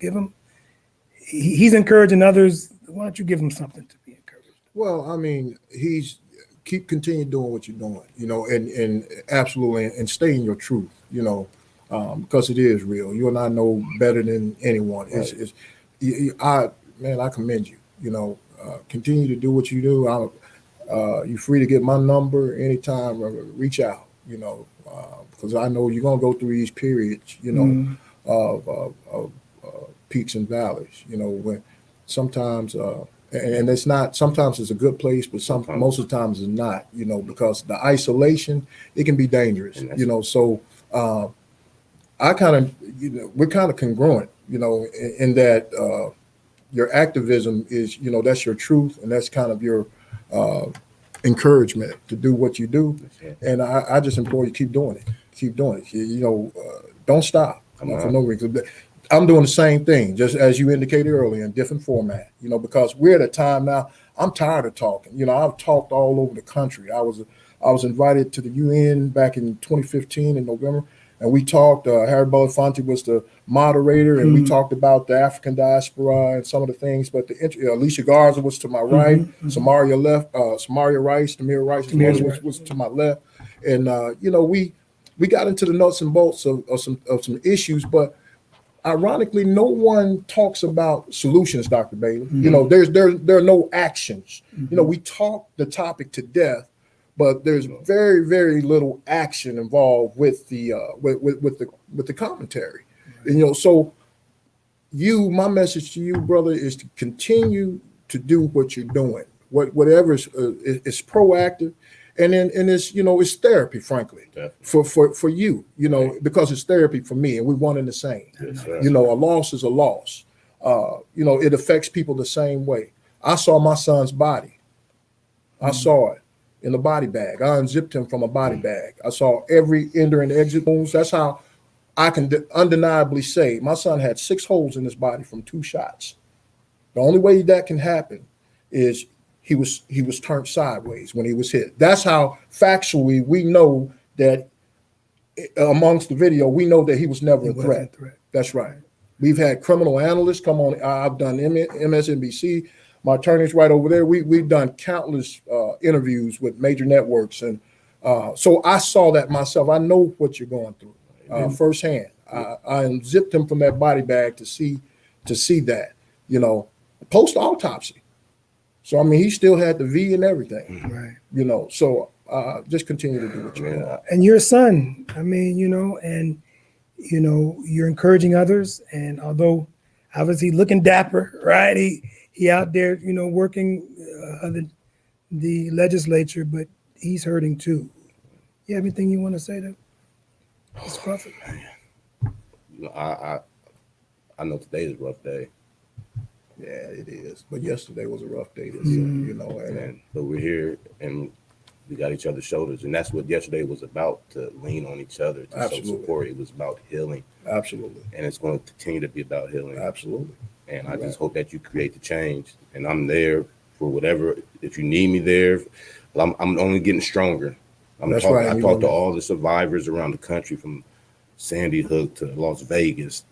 He's encouraging others. Why don't you give him something to be encouraged? Well, I mean, continue doing what you're doing, you know, and absolutely, and stay in your truth, you know, because it is real. You and I know better than anyone. Right. I commend you, you know, continue to do what you do. You're free to get my number anytime, reach out, you know, because I know you're going to go through these periods, you know, of peaks and valleys, you know, when sometimes, and it's not, sometimes it's a good place, but most of the times it's not, you know, because the isolation, it can be dangerous, you know, so I kind of, you know, we're kind of congruent, you know, in that your activism is, you know, that's your truth, and that's kind of your encouragement to do what you do. And I just implore you, keep doing it. You know, don't stop for no reason. I'm doing the same thing, just as you indicated earlier, in different format, you know, because we're at a time now, I'm tired of talking. You know, I've talked all over the country. I was invited to the UN back in 2015 in November, and we talked, Harry Belafonte was the moderator, and we talked about the African diaspora and some of the things, but Alicia Garza was to my right, Samaria left, Samaria Rice, Tamir Rice was to my left. And, you know, we got into the nuts and bolts of some issues, but ironically, no one talks about solutions, Dr. Bailey. You know, there are no actions. You know, we talk the topic to death, but there's very, very little action involved with the commentary. And, you know, so my message to you, brother, is to continue to do what you're doing. Whatever is proactive. And it's, you know, it's therapy, frankly, for you, you know, because it's therapy for me, and we're one and the same. You know, a loss is a loss. You know, it affects people the same way. I saw my son's body. I saw it in a body bag. I unzipped him from a body bag. I saw every enter and exit wounds. That's how I can undeniably say my son had 6 holes in his body from 2 shots. The only way that can happen is he was turned sideways when he was hit. That's how factually we know that amongst the video, we know that he was never a threat. That's right. We've had criminal analysts come on. I've done MSNBC. My attorney's right over there. We've done countless interviews with major networks. And so I saw that myself. I know what you're going through firsthand. I unzipped him from that body bag to see that, you know, post-autopsy. So, I mean, he still had the V and everything, right? You know, so just continue to do what you're doing. And your son, I mean, you know, and, you know, you're encouraging others. And although obviously looking dapper, right? He out there, you know, working the legislature, but he's hurting too. You have anything you want to say to Mr. Crawford? You know, I know today's a rough day. Yeah, it is. But yesterday was a rough day, you know. But we're here and we got each other's shoulders, and that's what yesterday was about, to lean on each other, to show support. It was about healing. Absolutely. And it's going to continue to be about healing. Absolutely. And I just hope that you create the change, and I'm there for whatever. If you need me there, I'm only getting stronger. I talked to all the survivors around the country, from Sandy Hook to Las Vegas,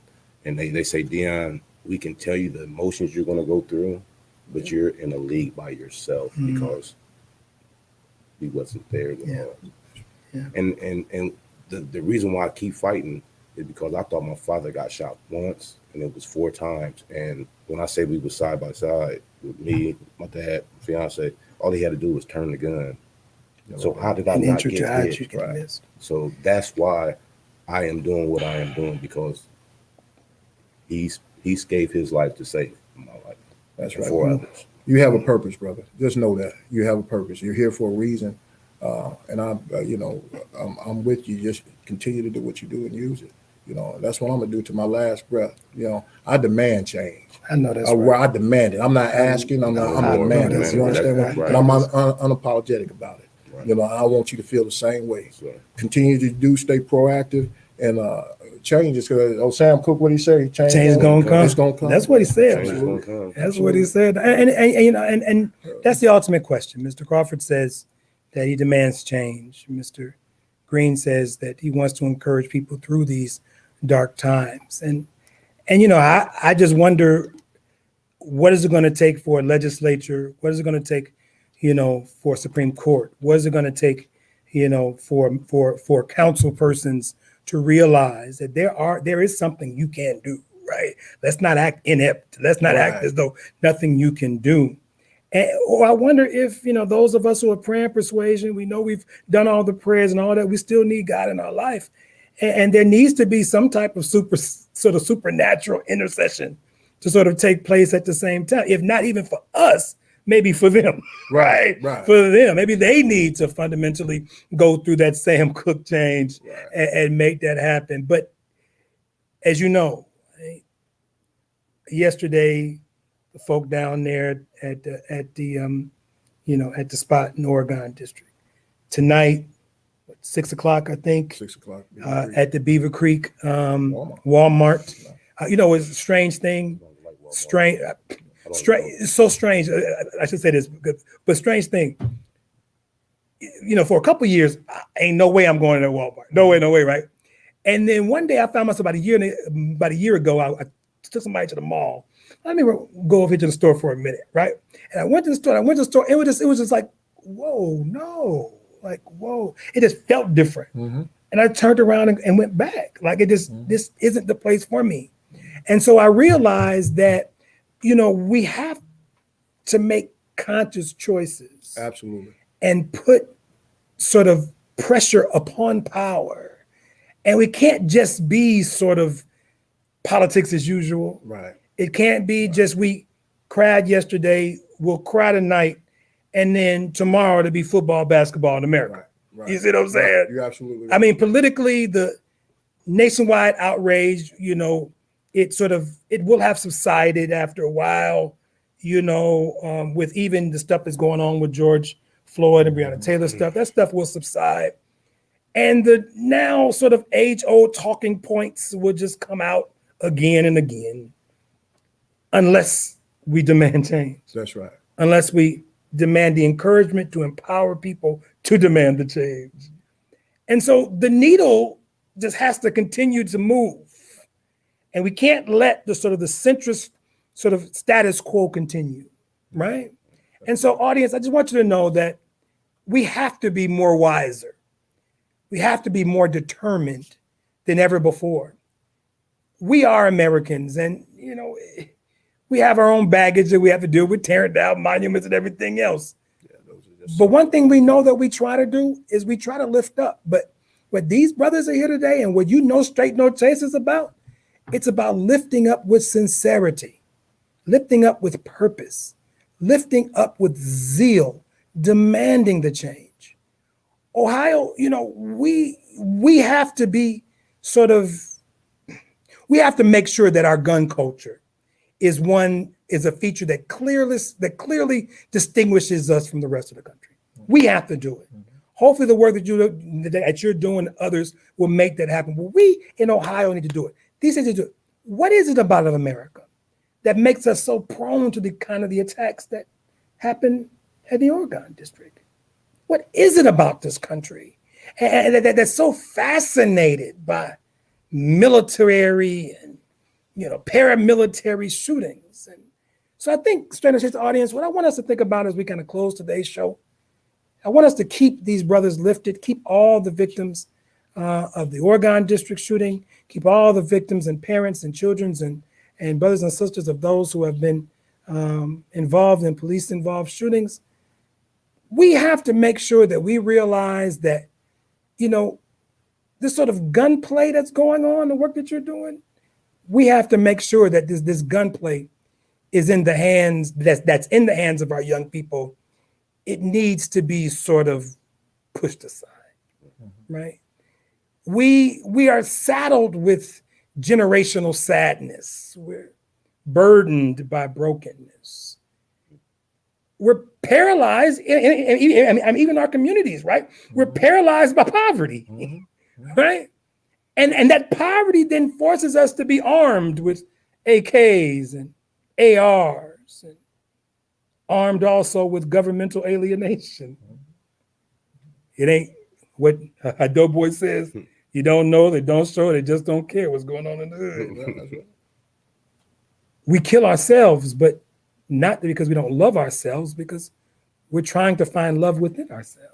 and they say, Dion, we can tell you the emotions you're going to go through, but you're in a league by yourself because he wasn't there. And the reason why I keep fighting is because I thought my father got shot once, and it was 4 times. And when I say we were side by side with me, my dad, fiance, all he had to do was turn the gun. So how did I not get hit? Right. So that's why I am doing what I am doing, because he gave his life to save my life. That's right. For others. You have a purpose, brother. Just know that you have a purpose. You're here for a reason, and I'm with you. Just continue to do what you do and use it. That's what I'm gonna do to my last breath. I demand change. I know that's right. I demand it. I'm not asking. I'm demanding. You understand what? Right. And I'm unapologetic about it. Right. I want you to feel the same way. Right. Continue to stay proactive and change is because Sam Cooke, what he say? Change is gonna come. It's gonna come. That's what he said. Absolutely. That's what he said. And that's the ultimate question. Mr. Crawford says that he demands change. Mr. Greene says that he wants to encourage people through these dark times. And I just wonder, what is it going to take for a legislature? What is it going to take, for Supreme Court? What is it going to take, for council persons to realize that there is something you can do, right? Let's not act inept. Let's not act as though nothing you can do. Or I wonder if, those of us who are praying persuasion, we know we've done all the prayers and all that, we still need God in our life. And there needs to be some type of supernatural intercession to sort of take place at the same time, if not even for us, maybe for them, right? For them, maybe they need to fundamentally go through that Sam Cooke change and make that happen. But as you know, yesterday, the folk down there at the spot in Oregon district. Tonight, 6 o'clock, I think. 6 o'clock. At the Beaver Creek Walmart. It's a strange thing. Strange. It's so strange. I should say this, but strange thing. For a couple of years, ain't no way I'm going to that Walmart. No way, right? And then one day I found myself about a year ago, I took somebody to the mall. Let me go over here to the store for a minute, right? And I went to the store. It was just like, whoa, no, like, whoa. It just felt different. Mm-hmm. And I turned around and went back. Like this isn't the place for me. And so I realized that, we have to make conscious choices. Absolutely. And put sort of pressure upon power. And we can't just be sort of politics as usual. Right. It can't be just we cried yesterday, we'll cry tonight, and then tomorrow to be football, basketball in America. Right. You see what I'm saying? Right. You're absolutely right. I mean, politically, the nationwide outrage, it will have subsided after a while, with even the stuff that's going on with George Floyd and Breonna Taylor stuff. That stuff will subside. And the now sort of age-old talking points will just come out again and again. Unless we demand change. That's right. Unless we demand the encouragement to empower people to demand the change. And so the needle just has to continue to move. And we can't let the centrist sort of status quo continue, right? And so audience, I just want you to know that we have to be more wiser. We have to be more determined than ever before. We are Americans, and we have our own baggage that we have to deal with, tearing down monuments and everything else. But one thing we know that we try to do is we try to lift up. But what these brothers are here today, and what Straight No Chase is about, it's about lifting up with sincerity, lifting up with purpose, lifting up with zeal, demanding the change. Ohio, we have to be we have to make sure that our gun culture is a feature that clearly distinguishes us from the rest of the country. We have to do it. Hopefully the work that you're doing, others will make that happen. But we in Ohio need to do it. These things to do it. What is it about America that makes us so prone to the attacks that happen at the Oregon district? What is it about this country and that's so fascinated by military and paramilitary shootings? And so I think, Straight No Chase audience, what I want us to think about as we kind of close today's show, I want us to keep these brothers lifted, keep all the victims of the Oregon district shooting. Keep all the victims and parents and children and brothers and sisters of those who have been involved in police-involved shootings. We have to make sure that we realize that, this sort of gunplay that's going on, the work that you're doing, we have to make sure that this gunplay is in the hands, that's in the hands of our young people. It needs to be sort of pushed aside, right? We are saddled with generational sadness. We're burdened by brokenness. We're paralyzed, even our communities, right? We're paralyzed by poverty, right? And that poverty then forces us to be armed with AKs and ARs, and armed also with governmental alienation. It ain't what a doughboy says. You don't know, they don't show, they just don't care what's going on in the hood. We kill ourselves, but not because we don't love ourselves, because we're trying to find love within ourselves.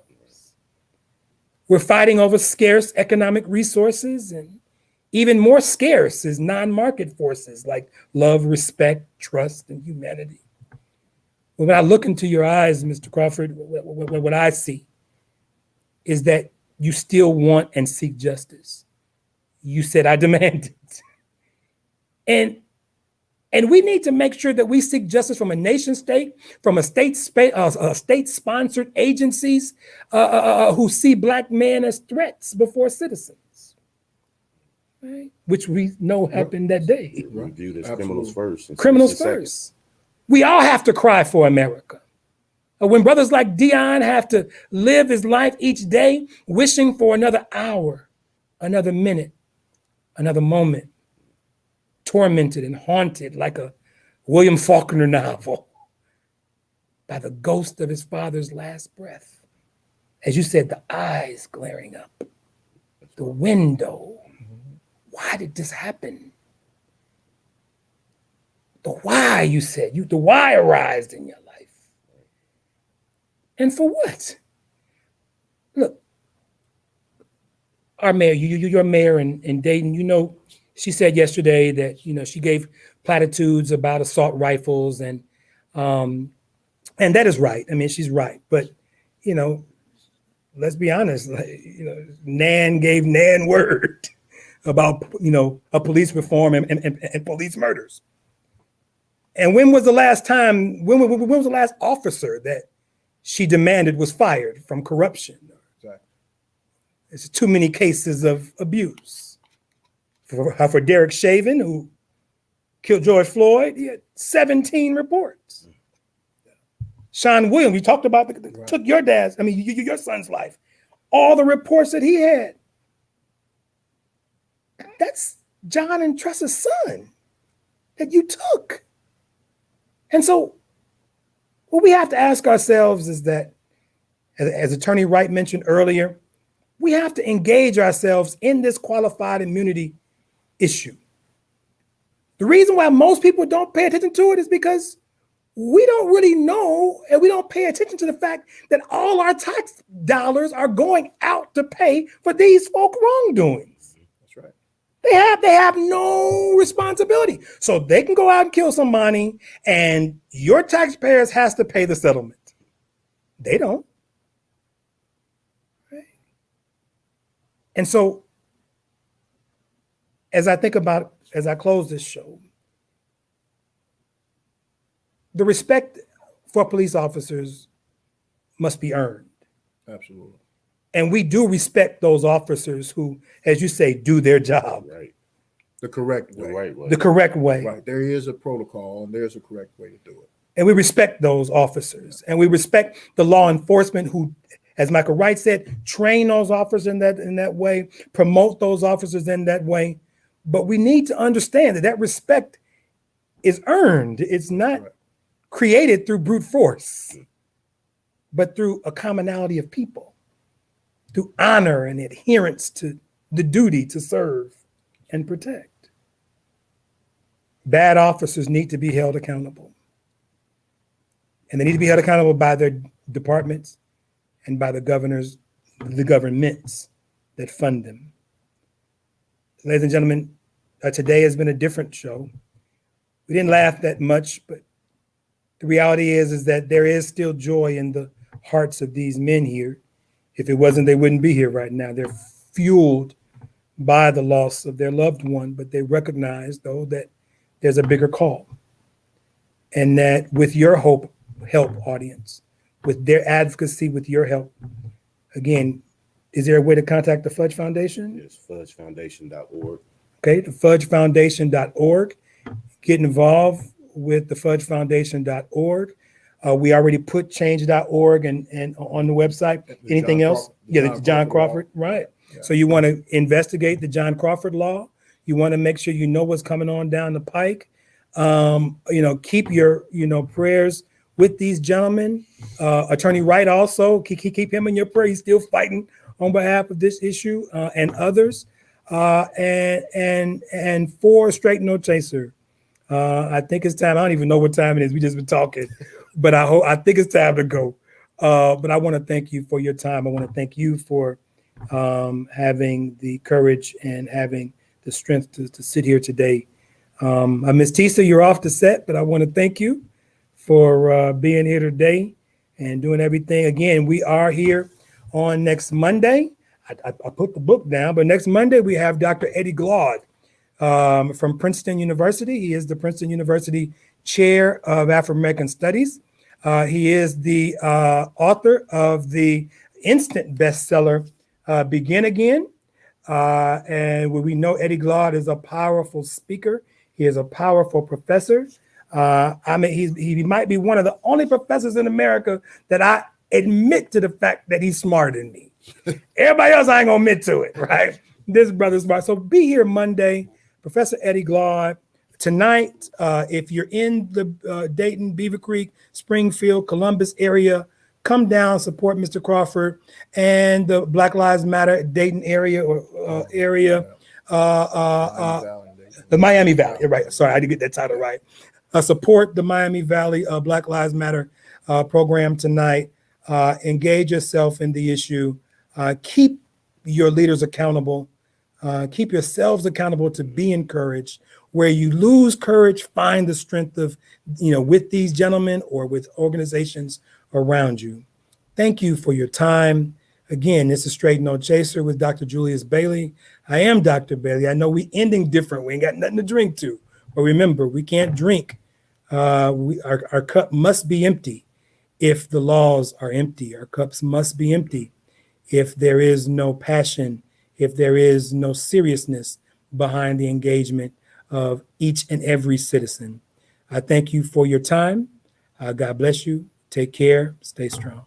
We're fighting over scarce economic resources, and even more scarce is non-market forces like love, respect, trust, and humanity. When I look into your eyes, Mr. Crawford, what I see is that you still want and seek justice. You said, I demand it. And we need to make sure that we seek justice from a nation state, from a state-sponsored agencies who see Black men as threats before citizens, right? Which we know happened that day. Right. Viewed as criminals first. Criminals first. We all have to cry for America. When brothers like Dion have to live his life each day wishing for another hour, another minute, another moment, tormented and haunted like a William Faulkner novel by the ghost of his father's last breath. As you said, the eyes glaring up, the window. Why did this happen? The why, you said, the why arised in your life. And for what? Look, our mayor, your mayor in Dayton, she said yesterday that, she gave platitudes about assault rifles and that is right. I mean, she's right. But, let's be honest, Nan gave Nan word about, a police reform and police murders. And when was the last time, when was the last officer that she demanded was fired from corruption? Exactly. There's too many cases of abuse. For Derrick Chauvin, who killed George Floyd, he had 17 reports. Sean Williams, we talked about, took your your son's life. All the reports that he had. That's John and Tressa's son that you took. And so what we have to ask ourselves is that, as Attorney Wright mentioned earlier, we have to engage ourselves in this qualified immunity issue. The reason why most people don't pay attention to it is because we don't really know, and we don't pay attention to the fact that all our tax dollars are going out to pay for these folk wrongdoings. That's right. They have no responsibility. So they can go out and kill somebody, and your taxpayers has to pay the settlement. They don't. Right? And so as I close this show, the respect for police officers must be earned. Absolutely. And we do respect those officers who, as you say, do their job. Right. The correct way. The right way. The correct way. Right. There is a protocol and there's a correct way to do it. And we respect those officers. And we respect the law enforcement who, as Michael Wright said, train those officers in that way, promote those officers in that way. But we need to understand that respect is earned. It's not created through brute force, but through a commonality of people, through honor and adherence to the duty to serve and protect. Bad officers need to be held accountable. And they need to be held accountable by their departments and by the governments that fund them. ladies and gentlemen, today has been a different show. We didn't laugh that much, but the reality is that there is still joy in the hearts of these men here. If it wasn't, they wouldn't be here right now. They're fueled by the loss of their loved one, but they recognize, though, that there's a bigger call. And that with your help, audience, with their advocacy, with your help, again, is there a way to contact the Fudge Foundation? It's fudgefoundation.org. Okay, the fudgefoundation.org. Get involved with the fudgefoundation.org. We already put change.org and on the website. Anything else? The John Crawford, right. Yeah. So you want to investigate the John Crawford law. You want to make sure you know what's coming on down the pike. Keep your, prayers with these gentlemen. Attorney Wright also, keep him in your prayer. He's still fighting on behalf of this issue and others. And for Straight No Chaser, I think it's time. I don't even know what time it is. We just been talking, but I think it's time to go. But I want to thank you for your time. I want to thank you for having the courage and having the strength to sit here today. Ms. Tisa, you're off the set, but I want to thank you for being here today and doing everything. Again, we are here on next Monday. I put the book down, but next Monday we have Dr. Eddie Glaude from Princeton University. He is the Princeton University Chair of Afro-American Studies. He is the author of the instant bestseller, Begin Again. And we know Eddie Glaude is a powerful speaker. He is a powerful professor. He might be one of the only professors in America that I admit to the fact that he's smarter than me. Everybody else, I ain't gonna admit to it, right? This brother's smart. So be here Monday, Professor Eddie Glaude. Tonight, if you're in the Dayton, Beaver Creek, Springfield, Columbus area, come down, support Mr. Crawford and the Black Lives Matter Dayton area the Miami Valley, right? Sorry, I didn't get that title right. Support the Miami Valley Black Lives Matter program tonight. Engage yourself in the issue. Keep your leaders accountable. Keep yourselves accountable to be encouraged. Where you lose courage, find the strength of, with these gentlemen or with organizations around you. Thank you for your time. Again, this is Straight No Chaser with Dr. Julius Bailey. I am Dr. Bailey. I know we ending different. We ain't got nothing to drink to. But remember, we can't drink. Our cup must be empty if the laws are empty. Our cups must be empty if there is no passion, if there is no seriousness behind the engagement of each and every citizen. I thank you for your time. God bless you. Take care. Stay strong.